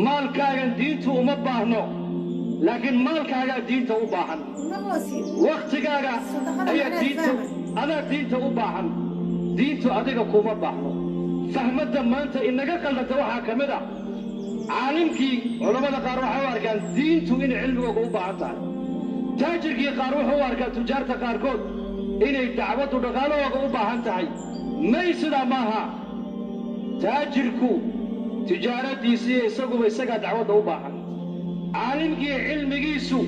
maalkaagan diintu uma baahno laakiin maalkaagaa diinta u baahan waqtigaaga ayaa diinta u baahan diintu adiga kuma baahno fahmadda maanta inaga qaldata waxaa ka mid ah caalimkii culammada qaar waxay u arkaan diintu inay cilmigooga u baahan tahay taajirkii qaar wuxuu u arkaa tujaarta qaarkood inay dacwaddu dhaqaalahooga u baahan tahay may sidaa maaha taajirku tijaaradiisiiyo isaguba isagaa dacwadda u baahan caalimkii cilmigiisu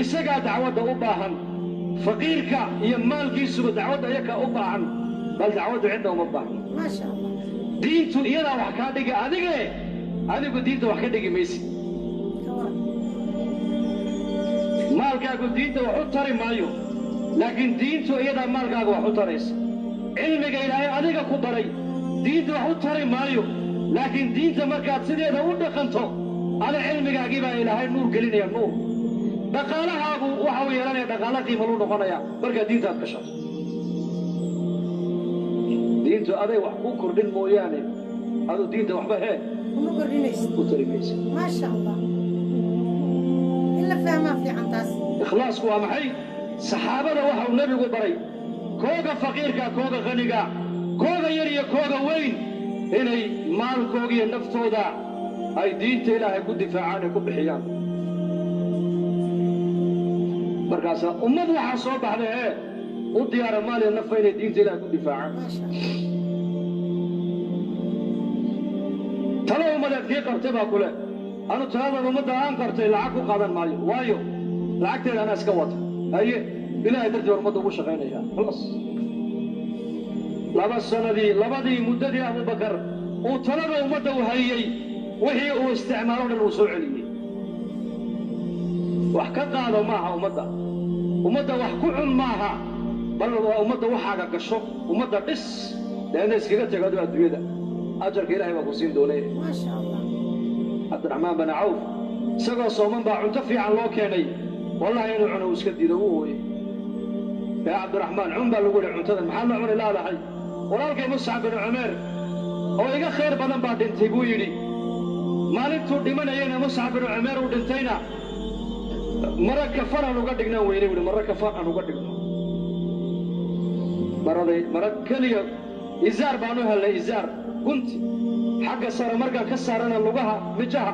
isagaa dacwadda u baahan faqiirka iyo maalkiisuba dacwadda iyakaa u baahan bal dacwaddu cidda uma baahno diintu iyadaa wax kaa dhigi adigu diinta wax ka dhigi maysi maalkaagu diinta wax u tari maayo laakiin diintu iyadaa maalkaaga wax u taraysa cilmiga ilaahay adiga ku baray diinta wax u tari maayo laakiin diinta markaad sideeda u dhaqanto ada cilmigaagii baa ilaahay nuur gelinaya nuur dhaqaalahaagu waxa uu yeelanaya dhaqaala qiimaluu noqonaya markaad diintaad ka shaqo diintu aday wax ku kordhin mooyaane aduu diinta waxba u tari maysa maasha allah ila fahmaa fiican taas ikhlaasku waa maxay saxaabada waxa uu nebigu baray kooga faqiirka kooga qaniga kooga yar iyo kooga weyn inay maalkooga iyo naftooda ay diinta ilaahay ku difaacaan ay ku bixiyaan markaasa ummad waxaa soo baxday u diyaara maal iyo nafa inay diinta ilaahay ku difaacaan talo ummadeed kii qabtay baa kule anu taladan ummadda aan qabtay lacag ku qaadan maayo waayo lacagteeda anaa iska wata haye ilaahay dartii ummadda ugu shaqaynaya خلاص labadii muddadii abubakar uu talada ummadda u hayey wixii uu isticmaalo dhan uu soo celiyey wax ka qaado maaha ummadda wax ku cun maaha bal waa ummadda waxaaga gasho ummadda dhis leanna iskaga tegado adduunyada ajarka ilaahay baa ku siin doonay maasha allah cabdiraxmaan bin cawf isagoo sooman baa cunto fiican loo keenay wallahi inuu cuno uu iska diido uu ooyey yaa cabdiraxmaan cun baa lagu yihi cuntadan maxaa la cuni laadahay walaalkay muscab bin cumeer oo iga khayr badan baa dhintay buu yidhi maalintuu dhimanayayna muscab bin cumeer uu dhintayna mara kafan aan uga dhignaan weyne buhi mara kafan aan uga dhigno mara keliya izaar baan u hellay izaar gunti xagga sare markaan ka saarana lugaha mijaha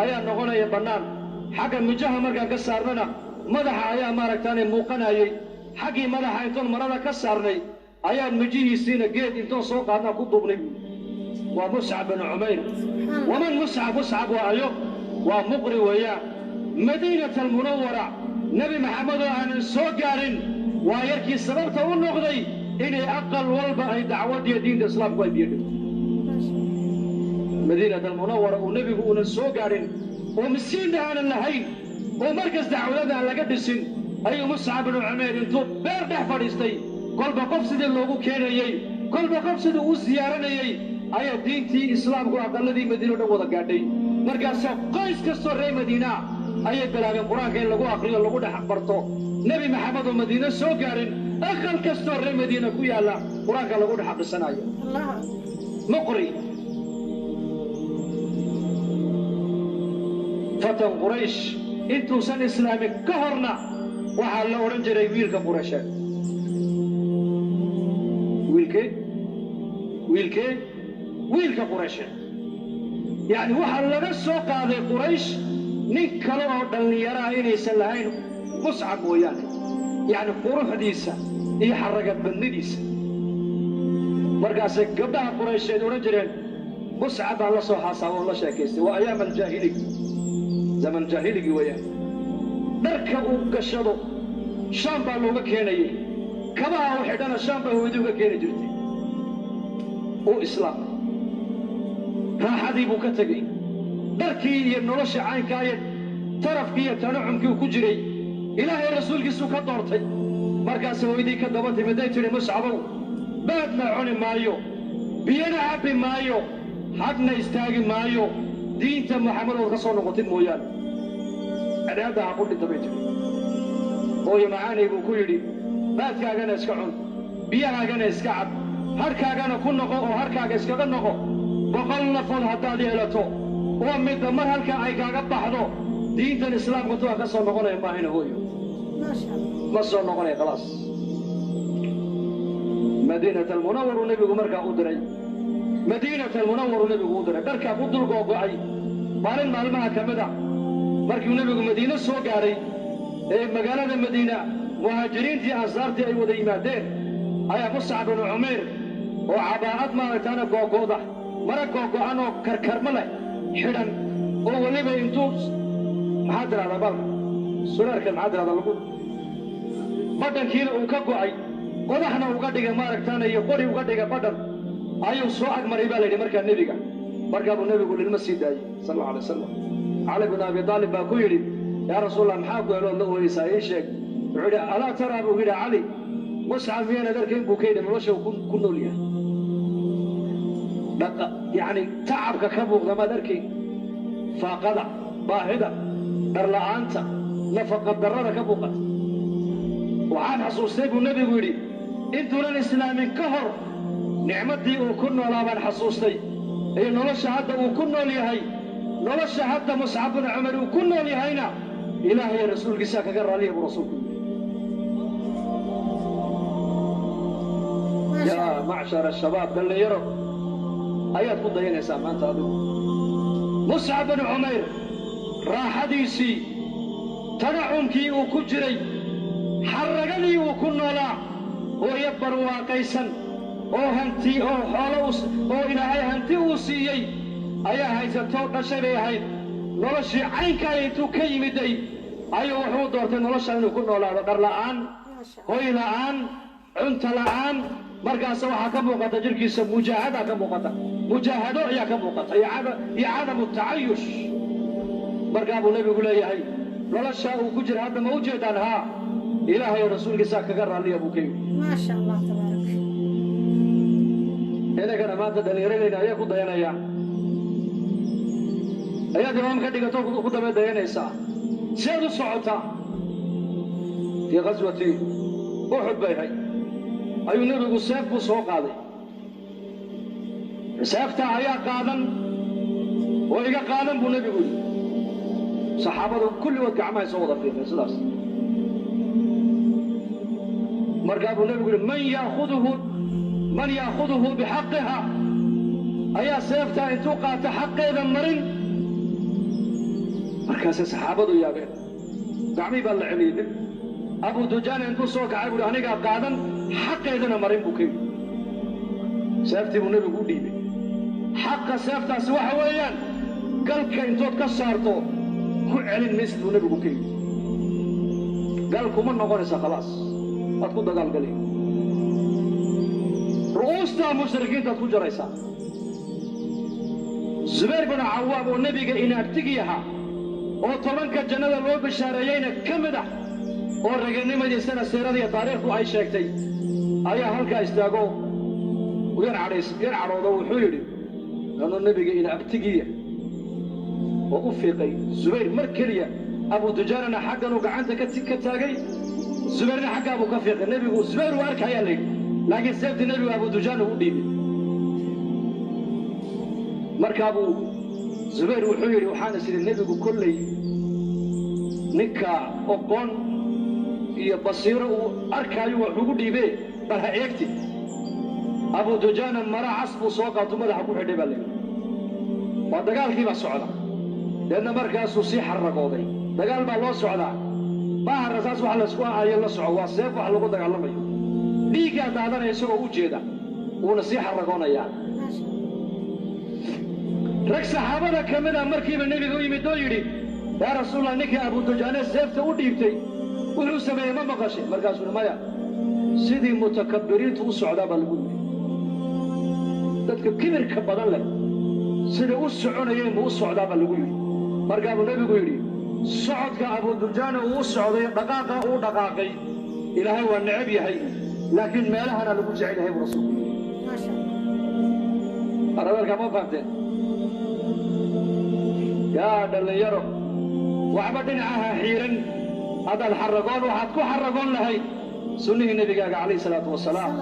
ayaa noqonaya bannaan xagga mijaha markaan ka saarnana madaxa ayaa maaragtaane muuqanayay xaggii madaxa intoon marada ka saarnay ayaan mijihiisiina geed intoon soo qaadnaa ku duubnay waa muscab bin cumayr waman muscab waa ayo waa muqri weeyaan madiinata almunawara nebi maxamed oo aanan soo gaarin waa yarkii sababta u noqday inay aqal walba ay dacwadiyo diinta islaamku ay biyadhigto madiinata almunawara uu nebigu uunan soo gaadhin oo miskiinna aanan lahayn oo markas dacwadada aan laga dhisin ayuu muscab binu cumayr intuu beer dhex fadhiistay kolba qof sidii loogu keenayey kolba qof siduu u siyaaranayey ayaa diintii islaamku aqalladii madiino dhan wada gaadhay markaasa qoys kastoo reer madiina ayay bilaabeen qur-aanka in lagu akriyo lagu dhex barto nebi maxamed oo madiine soo gaarin aqal kastoo reer madiina ku yaalla qur-aanka lagu dhex aqrisanayo muqri fatan quraysh intuusan islaamin ka horna waxaa la odhan jiray wiilka quraysheed wiilka quraysheed yacni waxaa laga soo qaaday quraysh nin kale oo dhallinyaraha inaysan lahayn muscab mooyaane yacni quruxdiisa iyo xaragabadnidiisa markaasay gabdhaha quraysheed odhan jireen muscab baa la soo xaasaaba oo la sheekaystay waa ayaam aljaahiligi zaman jaahiligi weeyaan dharka uu gashado shaam baa looga keenayey kabaha u xidhana shaam baa hooyadii uga keeni jirtay uu islaamay raaxadii buu ka tegey dharkii iyo nolosha caynkaa iyo tarafkii iyo tanacumkii uu ku jiray ilaahay rasuulkiisuu ka doortay markaase hooyadii ka daba timiday tidhi muscabow baadna cuni maayo biyana cabbi maayo hadna istaagi maayo diinta maxamedood ka soo noqotid mooyaane cadhaadda ha ku dhinta bay tidhi hooyo macaanay buu ku yidhi baadkaagana iska cun biyahaagana iska cab harkaagana ku noqo oo harkaaga iskaga noqo 100 nafood haddaad yeelato oo midda mar halkaa ay kaaga baxdo دين الإسلام قطوع كسر نقول ما هنا هو ما شاء الله ما صار نقول خلاص مدينة المنور ونبي مركا قدري مدينة المنور ونبي قدري بركا قدر قوقعي مالين معلمها كمدا مركي ونبي مدينة سوقاري مقالة المدينة مهاجرين في أنصارتي أي وذي مادين أي مصعب بن عمير وعباءات ما رتانا قوقوضة مرك قوقعانو كركرملة حدا وليبا ينتوبس محادر على بال سنارك المحادر على القول بدن كيلو وكقعي وضحنا وقدق ما رتانا يقولي وقدق بدن أيو سواء مريبا لدي مركا النبي مركا أبو النبي يقول للمسجد صلى الله عليه وسلم علي بن أبي طالب باكويري يا رسول الله محاكو يقول الله ويسا يشيك ألا ترى أبو هنا علي مصعب ميانا ذلك بوكيدا ملوشة وكنوا ليها يعني تعبك كبوك لما ذلك فاقدع باهدة درلعانتا نفقت درارة كبوكت وعان حصول سيب النبي يقولي انتو للإسلام كهر نعمتي وكنوا لا من حصوصتي هي نلوشة حتى وكنوا ليهي نلوشة حتى مصعب بن عمر وكنوا ليهينا إلهي رسول قساك قرر عليه برسولك يا معشر الشباب قال لي يرى أيات فضيين يا سامان تابعوا مصعب بن عمير راحديسي تنعمكي وكجري حرقني وكنا لا ويبر واقيسا او هنتي او حولوس او إلهي هنتي وسيي أيا هايزة توقع شبه هاي نولشي عينكا يتو كيمدي أيو وحود دورتي نولشي أنو كنا لا بقر لآن هوي لآن عنت لآن markaas waxa ka muuqata jirkiisa mujaahada ka muuqata mujaahado ayaa ka muuqata i'aadamu ta'ayyush markaa buu nabigu leeyahay nolosha uu ku jira hadda ma u jeedaan ha ilaahay rasuulkiisa kaga raaliya buu keenay ما شاء الله تبارك inagana maanta dhalinyarada ayaa ku dayanaya ayaa dimaam ka dhigato ku daba dayanaysa sida u socota fi ghazwati Uhud bayhay ayuu nabigu seef buu soo qaaday seefta ayaa qaadan oo iga qaadan buu nabigu saxaabadu kulligood gacmaha soo wada fiiqeen sidaas markaa buu nabigu man yaakhudhu bixaqiha ayaa seefta intuu qaata xaqeeda marin markaasay saxaabadu yaabeen gacmihii baa la celiyey abu dujaana intuu soo kacay buuhi anigaa qaadan xaqeedana marin buu ka yidhi seeftii buu nebigu u dhiibay xaqa seeftaasi waxa weeyaan galka intood ka saarto ku celin maysid buu nebigu ka yidhi gal kuma noqonaysa khalaas waad ku dagaalgali ru'uustaa mushrikiintaad ku jaraysaa zubayr bin cawaam oo nebiga inaagtigii ahaa oo 10 jannada loo bishaareeyeyna ka mid ah oo raganimadiisana siirada iyo taariikhdu ay sheegtay ayaa halkaa istaago yar cadhoodo wuxuu yidhi anuu nebiga inaagtigiiya oo u fiiqay zubayr mar keliya abu dujaanana xagganuu gacanta ka taagay zubayrna xaggaa buu ka fiiqay nebigu zubayr uu arkayaa la yidhi laakiin seeftii nebigu abu dujaan uu u dhiibay markaa buu zubayr wuxuu yidhi waxaan is idhi nebigu kolley ninka oqoon iyo basiiro uu arkaayo wax ugu dhiibee bal ha eegti abu dujaana mara cas buu soo qaato madaxa ku xidhay baa la yidhi waa dagaalkii baa socda deedna markaasuu sii xarragooday dagaal baa loo socdaa maaha rasaas wax laysku aayo la soco waa seef wax lagu dagaalamayo dhiiggaa daadanaya isagoo u jeeda wuuna sii xarragoonayaa rag saxaabada ka mid a markiiba nebiga u yimid oo yidhi yaa rasuulallah ninkii abu dujaane seefta u dhiibtay wuxuu sameeyey ma maqashay markaasuu maya sidii mutakabbiriintu u socdaa baa lagu yidhi dadka kibirka badan leh sida u soconayeen buu u socdaa baa lagu yidhi markaa buu nebigu yidhi socodka abu dujaane uu u socday dhaqaaqa uu dhaqaaqay ilaahay waa necab yahay laakiin meelahana lagu jecel yahay buu rasuulku yidhi ما شاء الله arabeelka ma fahamteen yaa dhallinyaro waxba dhinacaha xiiran haddaad xarragoon waxaad ku xarragoon lahayd sunnihii nebigaaga calayhi salaatu wasalaam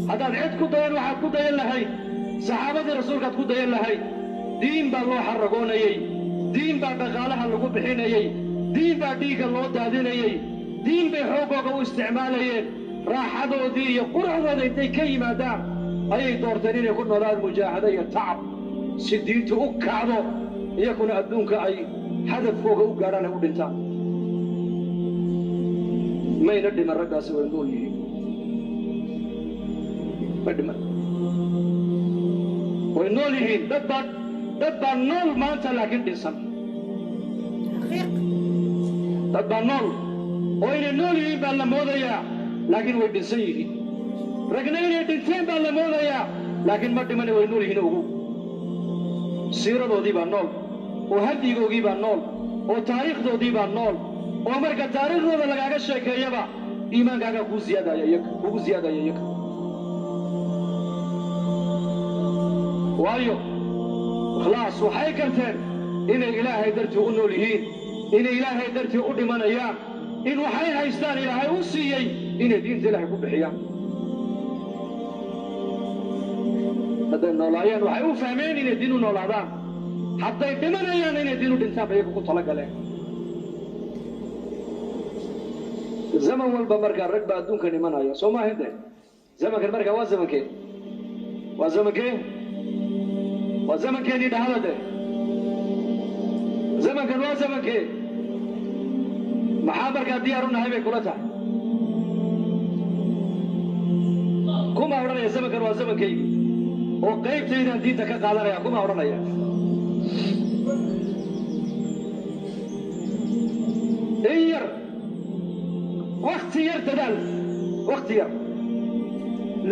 haddaad cid ku dayan waxaad ku dayan lahayd saxaabadii rasuulkaad ku dayan lahayd diin baa loo xarragoonayey diin baa dhaqaalaha lagu bixinayey diin baa dhiigga loo daadinayey diin bay xooggooga u isticmaalayeen raaxadoodii iyo quruxdooda intay ka yimaadaan ayay doorteen inay ku noolaadaan mujaahado iyo tacab si diintu u kacdo iyakuna adduunka ay hadafkooga u gaadhaan ay u dhintaan mayna dhiman raggaasi way nool yihiin ma dhiman way nool yihiin dad baa nool maanta laakiin dhinsan dad baa nool oo inay nool yihiin baa la moodayaa laakiin way dhinsan yihiin ragna inay dhinteen baa la moodayaa laakiin ma dhimane way nool yihiin ogow siiradoodii baa nool oo hadyigoogii baa nool oo taariikhdoodii baa nool oo marka taariikhdooda lagaaga sheekeeyaba iimaankaagaa kugu siyaadaya iyaga waayo ikhlaas waxay garteen inay ilaahay dartii u nool yihiin inay ilaahay dartii u dhimanayaan in waxay haystaan ilaahay u siiyey inay diinta ilaahay ku bixiyaan hadday noolaayeen waxay u fahmeen inay diin u noolaadaan hadday dhimanayaan inay diin u dhintaan ba iyaga ku tala galeen zaman walba markaa rag baa adduunka dhimanaya soo maahin de zamankan markaa waa zamankee waa zamankee waa zamankeenii dhahada de zamankan waa zamankee maxaa markaa diyaar u nahay bay kula tahay kuma odhanaya zamankan waa zamankaygi oo qaybtaydaan diinta ka qaadanaya kuma odhanaya in yar wakti yar dadaal wakti yar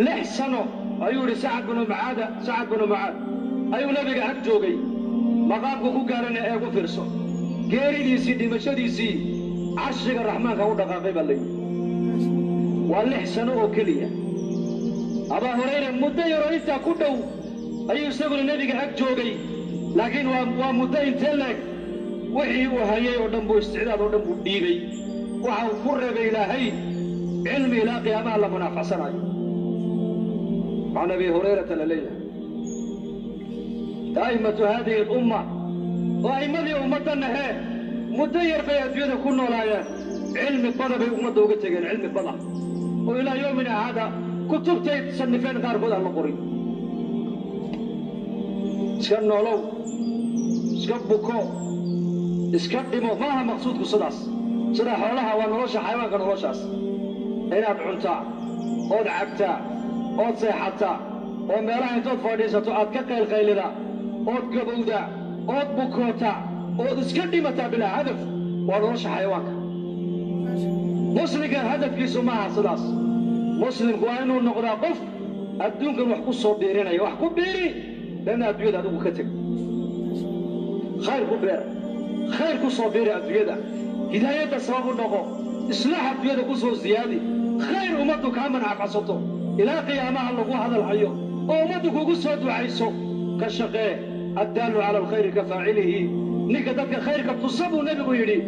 6 sano ayuu yidhi sacad binu mucaad ayuu nabiga ag joogay maqaamku ku gaarana eegu fiirso geeridiisii dhimashadiisii carshiga raxmaanka u dhaqaaqay baa la yidhi waa 6 sano oo keliya abaa hurayra muddo yaroo intaa ku dhow ayuu isaguna nebiga ag joogay laakiin waa muddo intee leeg wixii uu hayay oo dhan buu isticdaad oo dhan buu dhiibay waxa uu ku reebay ilaahay cilmi ilaa qiyaamaha la munaafacsanayo can abi hurayrata la leeyahay a'immatu haadihi alumma oo a'immadii ummaddanna hee muddo yar bay adduunyada ku noolaayeen cilmi bada bay ummadda uga tegeen cilmi bada oo ilaa yoomina haada kutubtay sanifeen qaarkood aan la qorin iska noolow iska buko iska dhimo maaha maqsuudku sidaas sida xoolaha waa nolosha xayawaanka noloshaas inaad cuntaa ood cabtaa ood seexataa oo meelaha intood fadhiisato aad ka qaylqaylidaa ood gabowdaa ood bukootaa ood iska dhimataa bilaa hadaf waa nolosha xayawaanka muslimka hadafkiisu maaha sidaas muslimku waa inuu noqdaa qof adduunkan wax ku soo biirinaya wax ku biiri lana adduunyada adigu ka teg khayr ku beer khayr ku soo biiri adduunyada hidaayadda sabab u noqo islaax adduunyada ku soo ziyaadi khayr ummaddu kaa manacabsato ilaa qiyaamaha lagu hadalhayo oo ummaddu kugu soo ducayso ka shaqee addaallu cala alkhayri ka faacilihi ninka dadka khayrka tusa buu nebigu yidhi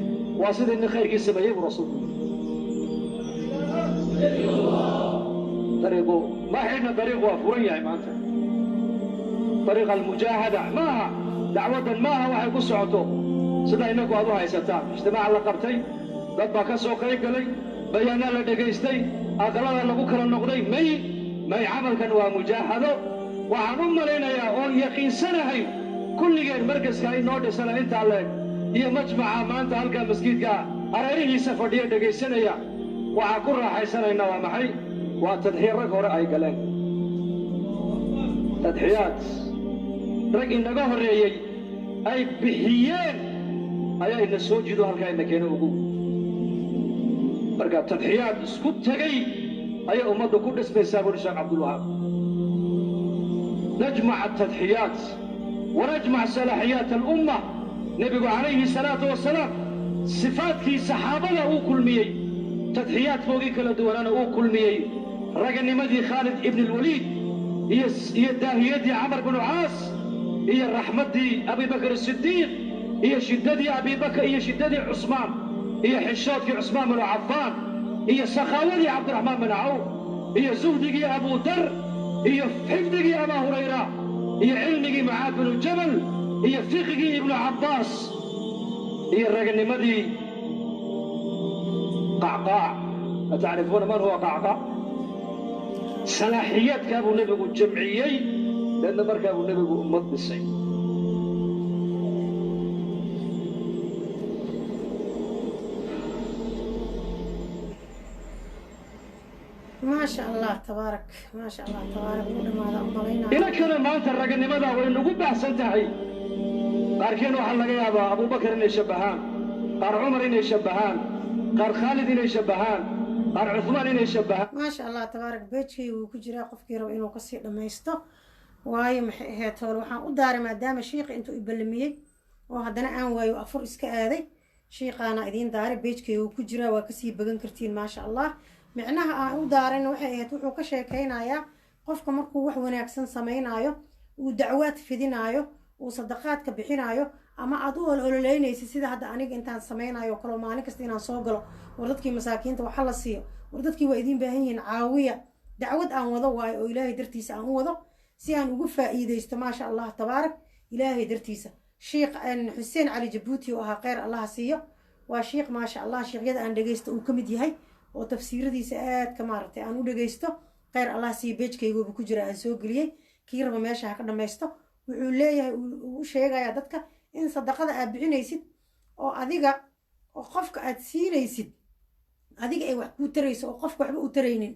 waa sidii nin khayrkii sameeyey buu rasuulku dariiqu ma xidhna dariiqu waa furan yahay maanta dariiqa almujaahada maaha dacwaddan maaha waxay ku socoto sida innagu aad u haysataan ijtimaaca la qabtay dad baa ka soo qayb galay bayaanaa la dhegaystay aqlada lagu kala noqday may camalkan waa mujaahado waxaan u malaynayaa oon yaqiinsanahay kulligeen markaska inoo dhisana intaa leeg iyo majmaca maanta halkaa masjidka hareerihiisa fadhiya dhegaysanaya waxaan ku raaxaysanaynaa waa maxay waa tadxiya rag hore ay galeen tadxiyaad rag inaga horreeyey ay bixiyeen ayaa ina soo jido halkaa ina keena ugu marka tadxiyaad isku tegay ayaa ummadda ku dhismaysaa buuri sheekh cabdulwahaab najmac atadxiyaat wanajmac salaaxiyaat alumma nebigu calayhi salaatu wasalaam sifaadkii saxaabada uu kulmiyey tadxiyaadkoogii kala duwanaana uu kulmiyey raganimadii khaalid ibn alwaliid iyo daahiyadii camar binu caas iyo raxmaddii abibakr asidiiq iyo shiddadii abibakr iyo shiddadii cusmaan iyo xishoodkii cusmaan binu cafaan iyo sakaawadii cabdiraxmaan bin cawf iyo zuhdigii abudar iyo xifdigii abaa hurayra iyo cilmigii mucaad binu jabal iyo fiqigii ibnu cabbaas هي الرجل قعقاع. أتعرفون من هو قعقاع؟ صلاحيات كابو نبي الجمعيي لأن مركب النبي أمة بالسيد. ما شاء الله تبارك، ما شاء الله تبارك. ولماذا أمضينا إلى كنا ما أنت الرجل لماذا وإنه قد أحسن تحي قاركين وحل لقيا أبو بكر إنه يشبهان، قار عمر إنه يشبهان، قار خالد إنه يشبهان، قار عثمان إنه يشبهان. ما شاء الله تبارك. بيتشي وكجرا قفكي رب إنه قصي لما يستو واي محي تول وحان ودار ما دام الشيخ انتو يبلميي وهدنا aan waayo afur iska aaday sheeqana idin daaray beejkay uu ku jira waa kasii bagan kartiin ma sha Allah. micnaha aan u daarayna waxay ahayd wuxuu ka sheekeynayaa qofka markuu wax wanaagsan sameynaayo uu dacwad fidinaayo uu sadaqaadka bixinaayo ama aad u ololeynaysid sida hadda aniga intaan sameynaayo kala maalin kasta inaan soo galo war dadkii masaakiinta waxa la siiyo war dadkii waa idin baahan yihiin caawiya dacwad aan wado waayo oo ilaahay dartiisa aan u wado si aan ugu faa'iideysto ma sha Allah tabaarak ilaahay dartiisa. sheekh Xuseen Cali Jabuuti oo ahaa khayr Allah siiyo waa sheekh ma sha Allah sheekhyada aan dhageysto uu kamid yahay oo tafsiiradiisa aad ka maartay aan u dhageysto khayr Allah siiyo beejkaygu ku jira aan soo galiyay kii raba meesha ka dhameysto wuxuu leeyahay uu sheegaya dadka in sadaqada aad bixinaysid oo adiga oo qofka aad siinaysid adiga ay wax ku tarayso oo qofka waxba u taraynin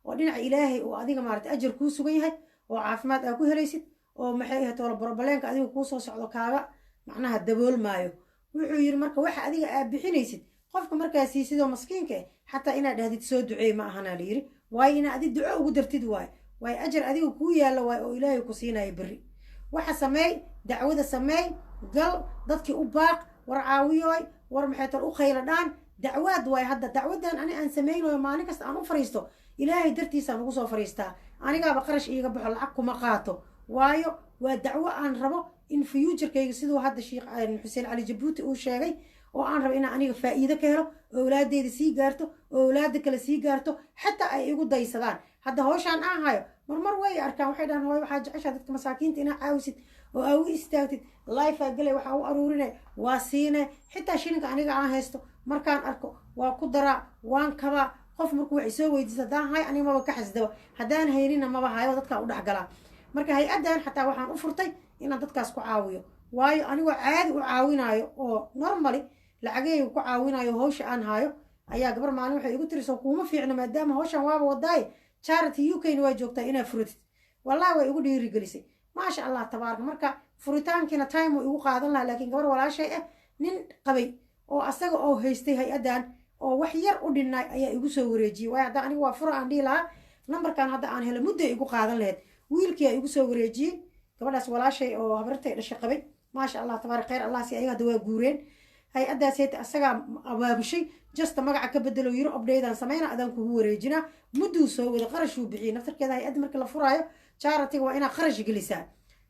oo dhinaca ilaahay oo adiga maartay ajar ku sugan yahay oo caafimaad aad ku helaysid oo maxay ahayd wala barbaleenka adiga ku soo socdo kaaga macnaha daboolmaayo. wuxuu yiri marka waxa adiga aad bixinaysid qofka markaa siisid oo maskiinka xataa inaad dhahdid soo duceey ma ahana la yiri waay inaad adiga duco ugu dartid waay ajar adiga ku yaala waay oo ilaahay ku siinayo bari. waxa sameey dacwada sameey gal dadkii u baaq war caawiyoy war maxay tal u khayla dhaan dacwad waay hadda dacwadan aan sameeyno maalin kasta aan u fariisto ilaahay dartiisa aan ugu soo fariistaa anigaaba qarash iiga baxo lacag kuma qaato waayo waa dacwo aan rabo in future-kayga sidoo hadda sheekh Xuseen Cali Jabuuti uu sheegay oo aan rabo in aniga faa'iido ka helo awlaadeeda sii gaarto awlaad kale sii gaarto xataa ay igu daysadaan. hadda hawshan aan hayo marmar way arkaan waxay dhahan hooyo waxaa jeceshaa dadka masaakiinta inaa caawisid oo aa u istaagtid life aa galay waxaa u aruurinay waa siinay xitaa shilinka aniga aan haysto markaan arko waa ku daraa waan kabaa qof markuu wax soo weydiisto hadaan hay aniga maba ka xasdaba haddaan haynina maba hayo dadka u dhexgalaa. marka hay-adan xataa waxaan u furtay inaan dadkaas ku caawiyo waayo anigoo caadi u caawinayo oo normally lacagayga ku caawinayo hawsha aan hayo ayaa gabar maalin waxay igu tiri soo kuuma fiicna maadaama hawshan waaba wadaaye charity UK-na waa joogtaa inaad furitid wallahi way igu dhiirigelisay ma sha Allah tabaaraka. marka furitaankiina time uu igu qaadan lahaa laakiin gabar walaashay nin qabay oo asaga oo haystay hay-adan oo wax yar u dhinay ayaa igu soo wareejiyay waayo hadda aniga waa fura aan dhihi lahaa numberkan hadda aan helo muddo igu qaadan lahayd wiilkii ay igu soo wareejiyay gabadhaas walaashay oo habartay dhashay qabay ma sha Allah tabaaraka khayr Allah si ayaga waa guureen hay-adaas asaga abaabushay just magaca ka bedelo yiro update aan sameeyna adan kugu wareejina muddo soo wada qarash uu bixiyay naftarkeeda hay-ad marka la furaayo charity waa ina qarash gelisaa.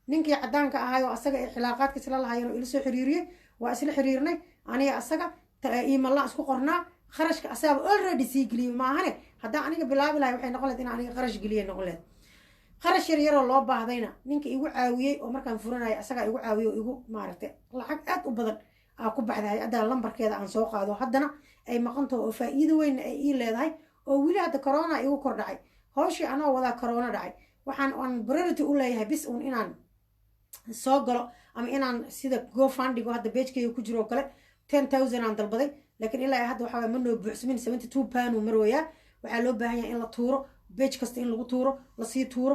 ninkii cadaanka ahaay oo asaga ay xilaaqaadka isla lahaayeen oo ila soo xiriiriyay waa isla xiriirnay aniga asaga email la isku qornaa qarashka asaga already sii geliyay ma ahane hadda aniga bilaabi lahay waxay noqon lahayd in aniga qarash geliyay noqon lahayd. qarash yar oo loo baahdayna ninka igu caawiyay oo markaan furanayo asaga igu caawiyay oo igu maaragtay lacag aad u badan aa ku baxday hay-adda lambarkeeda aan soo qaado haddana ay maqanto oo faa'iido weyn ay ii leedahay oo wili hadda corona igu kor dhacay hawshii anoo wadaa corona dhacay waxaan aan priority u leeyahay bis uun inaan soo galo ama inaan sida GoFundMe hadda page-kayga ku jiro kale 10,000 aan dalbaday laakiin ilaa hadda waxa ma noo buuxsamin 72 pound uu marooyaa waxaa loo baahan yahay in la tuuro page kasta in lagu tuuro la sii tuuro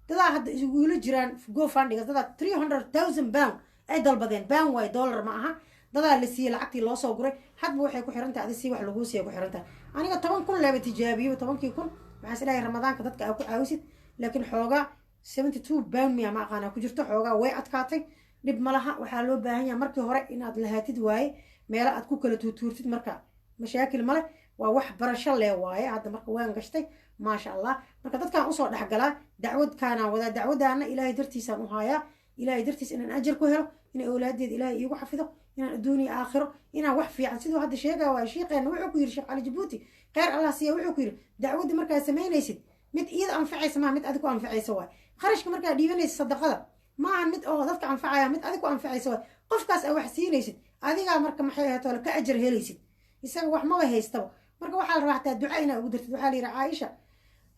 dadaa hadda isugu jiraan GoFundMe dadaa 300,000 pound ay dalbadeen pound way dollar ma aha dadaa la siiyay lacagtii loo soo guray hadba waxay ku xirantahay adi si wax lagu siiyo ku xirantahay aniga 10,000 leeba tijaabiyo 10,000 waxaan isleeyahay ramadaanka dadka aad ku caawisid laakiin xoogaa 72 pound miya ma aqaana ku jirto xoogaa way adkaatay dhib malaha waxaa loo baahan yahay markii hore inaad lahaatid waaye meelo aad ku kala tuurtuurtid marka mashaakil male waa wax barasho leh waaye hadda marka waan gashtay ma sha Allah. marka dadkaan usoo dhexgalaa dacwad kaana wada dacwadaana ilaahay dartiisaan u haayaa ilaahay dartiis inaan ajar ku helo inay awlaadeed ilaahay iigu xafido inaan adduuniya aakhiro inaan wax fiican sidoo hadda sheegaa waa sheeqeena wuxuu ku yiri sheekh Cali Jabuuti khayr Allah siiya wuxuu ku yiri dacwadda markaa sameynaysid mid iyada anfacaysa ma mid adigu anfacaysa waay qarashka markaa dhiibanaysid sadaqada maahan mid oo dadka anfacaya mid adigu anfacaysa waay qofkaas ay wax siinaysid adigaa marka maxay ahayd oo ka ajar helaysid isaga wax maba haystaba marka waxaa la rabaa xataa duca inaa ugu dartid waxaa la yidhi caaisha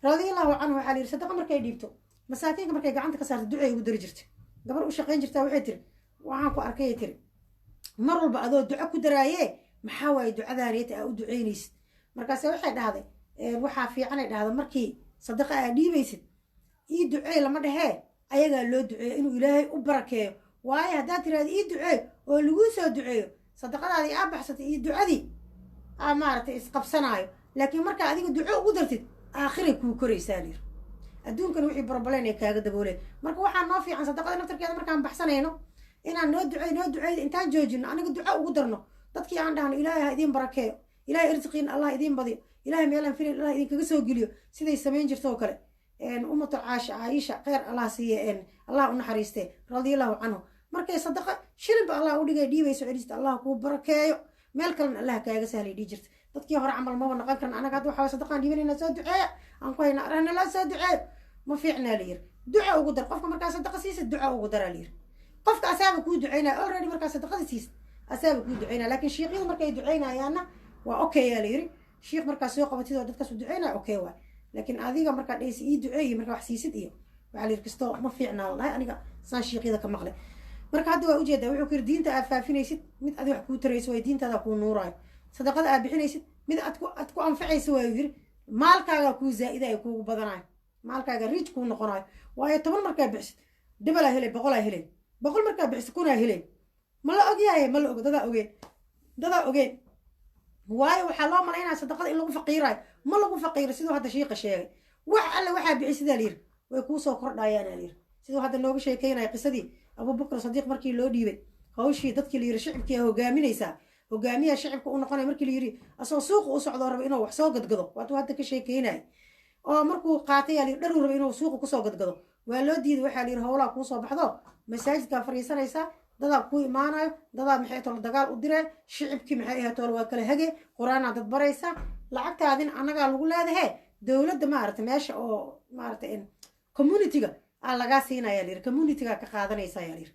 radiallahu canhu waxaa la yidhi sadaqa markay dhiibto masaakiinka markay gacanta ka saarto ducay ugu dari jirtay gabar u shaqayn jirtaa waxay tiri waxaan ku arkayay tiri mar walba adoo duco ku daraaye maxaa waaye ducadaaniyata aa u ducaynaysid markaase waxay dhahday waxaa fiicanay dhahda markii sadaqa aa dhiibaysid ii duceey lama dhehee ayagaa loo duceeyo inuu ilaahay u barakeeyo waayo haddaad tiraada ii duceey oo laguu soo duceeyo sadaqadaadii aa baxsatay iyo ducadii aa maaragtay isqabsanaayo laakiin markaa adiga duco ugu dartid aakhiray kuu koraysaa lir adduunkan wixii barbaleen ee kaaga dabooleen marka waxaa noo fiican sadaqada naftarkeeda markaan baxsanayno inaan noo duceeyo intaan joojino aniga duco ugu darno dadkii aan dhahno ilaahay ha idiin barakeeyo ilaahay irsiqiin allah idiin badiyo ilaahay meelaan filayn allah idinkaga soo geliyo siday samayn jirto oo kale ummatul caaisha kheyr allah siiye allah u naxariistee radiallahu canhu markay sadaqa shilinba allah u dhigay dhiibayso celista allah kuu barakeeyo meel kalena allah kaaga sahlay dhii jirta dadkii hore camal maba noqon karan anaga hadda waxaa sadaqaan dhiibanayna soo duceeya aan ku hayna arahna laa soo duceeyo ma fiicnaa la yiri duca ugu dar qofka markaa sadaqa siisid duca ugu daraa la yiri qofka asaaba kuu duceynaya already markaa sadaqada siisid asaaba kuu duceynaya laakiin shiiqyadu markay duceynayaanna waa okay yaa la yiri shiiq markaa soo qabatid oo dadkaas u duceynaya okay waay laakiin adiga markaa dhaysi ii duceeyi markaa wax siisid iyo waxaa la yiri kastoo ma fiicnaa la dhahay aniga saan shiiqyada ka maqlay marka hadda waa ujeedaa wuxuu ku yiri diinta aad faafinaysid mid adi wax kuu tarayso way diintaada kuu nuuraayo sadaqada aad bixinaysid mid aad ku anfacayso waa yiri maalkaaga kuu zaa'ida ay kuugu badanayo maalkaaga riij kuu noqonayo waayo 10 markaa bixisid dibal aa helay 100 aa helay 100 markaa bixisid 1 aa helay ma la ogyahay ma la og dadaa ogeen waayo waxaa loo malaynaya sadaqada in lagu faqiirayo ma lagu faqiiro siduu hadda shiiqa sheegay wax alle waxaa bixisidaa layiri way kuu soo kordhayaan aa layiri siduu hadda nooga sheekeynaya qisadii abubakr sadiiq markii loo dhiibay hawshii dadkii la yiri shicibkii hogaaminaysaa hogaamiyaa shicibka u noqonaya markii la yiri asoo suuqa u socdoo raba inuu wax soo gadgado waatuu hadda ka sheekeynaya oo markuu qaatay yaa layiri dharuu raba inuu suuqa kusoo gadgado waa loo diiday waxaa layiri howlaa kuu soo baxdo masaajidkaa fariisanaysaa dadaa kuu imaanayo dadaa maxay tolo dagaal u diree shicibkii maxay ahayd tolo waa kala hage qur-aanaa dad baraysa lacagtaadin annagaa lagu leedahe dowladda maaragtay meesha oo maaragtay communityga aa lagaa siinaya layiri communitygaa ka qaadanaysa yaa layiri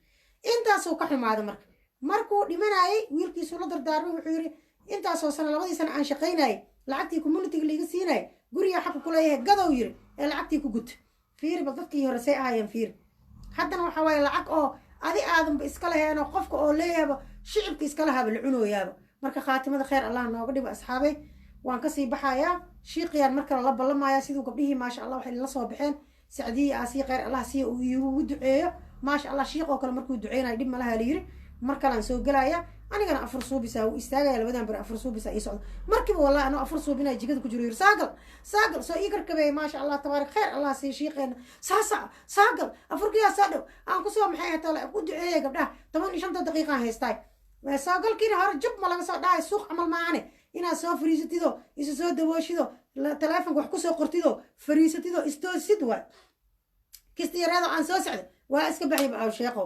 intaasuu ka xumaada markuu dhimanayay wiilkiisuu la dardaarmay wuxuu yiri intaasoo sano 2 sano aan shaqaynayay lacagtii communityga liiga siinayay guriga xaq ku leeyahay gadow yiri ee lacagtii ku gud fiir bal dadkii hore say ahaayeen fiir haddana waxa waaye lacag oo adi aadanba iska laheen oo qofka oo leeyahaba shicibka iska lahaaba la cunooyaaba marka khaatimada kheyr allah nooga dhibo asxaabay waan kasii baxayaa shiiqiyaan markale la ballamaya siduu gabdhihii maasha allah waxay la soo baxeen sacdii aasii kheyr allah sii uu iigu duceeyo maasha allah shiiq oo kale markuu duceynayo dhib malaha la yiri markalaan soo gelaya anigana afar suubisa uu istaagaya labadan bar afar suubisa ii socdo markiiba wallahi anoo afar suubina jigada ku jiro yiri saagal soo ii karkabay maasha allah tabaarak kheyr allah sii shiiqeena saagal afurkiyaa soo dhow aan ku soo maxay hataa ku duceeyay gabdhaha 15 daqiiqa haystay saagalkiina hore jub ma laga soo dhaay suuq amal maane inaad soo fariisatido isu soo dawooshido telefoonka wax ku soo qortido fariisatido istoosid waa kistiyareedo aan soo socdo waa iska baxay baa sheeqo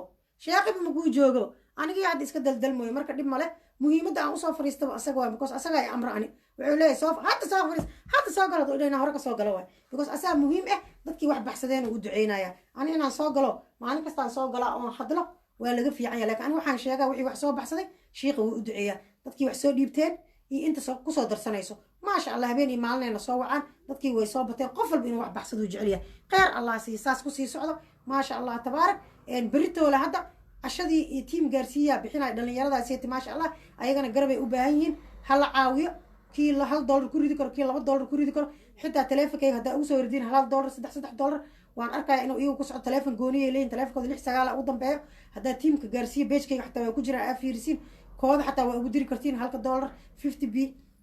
ma ku joogo anigii hadda iska daldalmooyo marka dhib male muhiimadda aan usoo fariistaba asaga waay because asaga ay amra ani wuxuu leeyahay hadda soo galo oo dhayna hore ka soo galo waay because asaa muhiim ah dadkii wax baxsadeen uu duceynaya ani inaan soo galo maalin kasta aan soo gala oo hadlo waa laga fiican yahay laakiin ani waxaan sheegaa wixii wax soo baxsaday shiiqa wuu u duceeyaa dadkii wax soo dhiibteen iyo inta ku soo darsanayso maasha allah habeen iyo maalinayna soo wacaan dadkii way soo bateen qof walba inuu wax baxsaduu jecel yahay kheyr allah sii saas ku sii socdo maasha allah tabaarak beritoola hadda ashadii iyo tiim gaarsiiyaa bixinaya dhallinyaradaasiiti maasha allah ayagana garabay u baahan yihiin hala caawiyo kii $1 ku ridi karo kii $2 ku ridi karo xitaa teleefonkayga haddaa ugu soo wardiin $1 $3 waan arkaya inuu iyagu ku socdo teleefon gooniyay leeyihin teleefonkooda 6 ugu dambeeyo haddaa tiimka gaarsiiya beejkayga xataa waa ku jiraan aa fiirisiin kooda xataa waa ugu diri kartiin $1 50b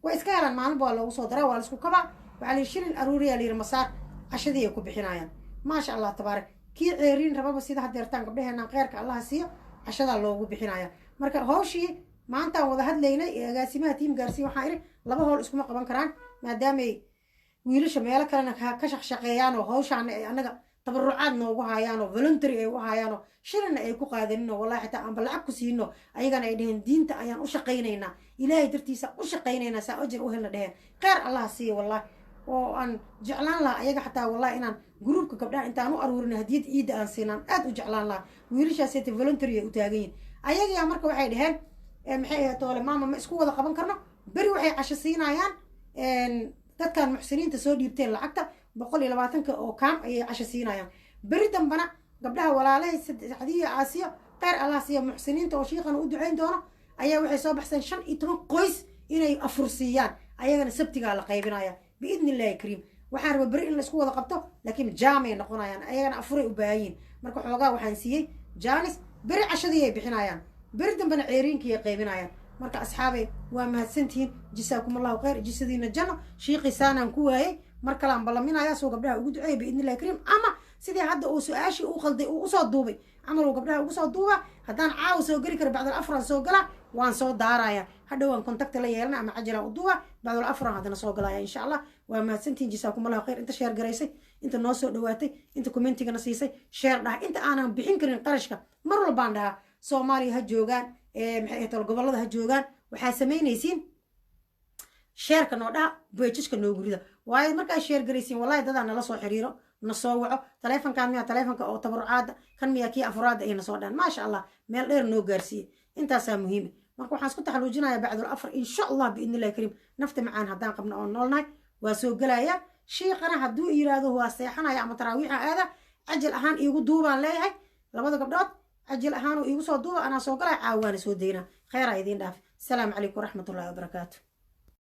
way iska helaan maalinba waa loogu soo daraa waa laisku kabaa waxaa layiri shilin aruuriyaa layiri masaar cashadii ay ku bixinayaan maasha allah tabaarak kii ceeriin rababa sida hadeertaan gabdhaheenaan kheyrka allaha siiyo cashadaa loogu bixinaya marka hawshii maantaan wada hadlaynay ee agaasimaha tiim gaarsiiya waxaan idhi 2 howl iskuma qaban karaan maadaamay wiilasha meelo kalena ka shaqeeyaan oo hawshaana ay anaga tabarucaad noogu hayaan oo voluntary ay u hayaan oo shirina ay ku qaadanin oo wallahi xitaa aan lacag ku siino ayagana ay dhaheen diinta ayaan u shaqaynaynaa ilaahay dartiisa u shaqaynaynaa saa ajir u helna dhaheen kheyr allah siiyo wallahi oo aan jeclaan lahaa ayaga xataa wallahi inaan gruubka gabdhaha intaan u aruurin hadiyad ciida aan siinaan aad u jeclaan lahaa wiilashaasita voluntary ay u taagan yihiin ayagaa marka waxay dhaheen maxay ahayd toole maama ma isku wada qaban karno beri waxay casho siinayaan dadkan muxsiniinta soo dhiibteen lacagta 120 oo kaam ayay casho siinayaan beri dambana gabdhaha walaalahay Sacdiyo Aasiyo qeyr Allah siiyo muxsiniinta oo shiiqan u duceyn doono ayaa waxay soo baxsan 15 qoys inay afursiyaan ayagana sabtiga la qaybinaya biidnillaahi kariim waxaan rabaa beri in la isku wada qabto laakiin jaamay noqonayaan ayagana afuray u baahan marka xoogaa waxaan siiyey jaanis beri cashadii ay bixinayaan beri dambana ceeriinkii ay qaybinayaan marka asxaabay waa mahadsantihiin jisaakumullahu khayr jisadiina janno shiiqi saanaan ku waayay mar kale aan balaminayaa soo gabdhaha ugu duceeyay biidnillaahi kariim ama sidii hadda uu su'aashii u qalday uu soo duubay camal uu gabdhaha ugu soo duuba haddaan caawa soo geli karo bacdal afran soo gala waan soo daaraya hadhow aan contact la yeelana ama cajilaan u duuba bacdal afran haddana soo galaya insha allah waa mahadsantihiin jisaakumullahu khayr inta sheer garaysay inta noo soo dhawaatay inta commentigana siisay sheer dhaha inta aanan bixin karin qarashka mar walbaan dhahaa soomaaliya ha joogaan maxay ahayd gobollada ha joogaan waxaa samaynaysiin sheerka noo dhaha beejishka noogu rida waayo markaa sheer garaysiin wallahi dadaa nala soo xiriiro na soo waco taleefankaan miyaa taleefanka oo tabarucaada kan miyaa kii afuraada ay na soo dhaan maasha allah meel dheer noo gaarsiiye intaasaa muhiima marka waxaan isku taxaluujinayaa bacdul afar insha allah biidnillahi kariim nafta macaan haddaan qabno oo noolnahay waa soo gelayaa shiiqana hadduu yiraahdo waa seexanaya ama taraawiixa aada cajal ahaan iigu duubaan leeyahay labada gabdhood cajal ahaan oo iigu soo duuba anaa soo galaya caawaana soo daynaa khayraa idiin dhaaf asalaamu calaykum waraxmatullahi wabarakaatu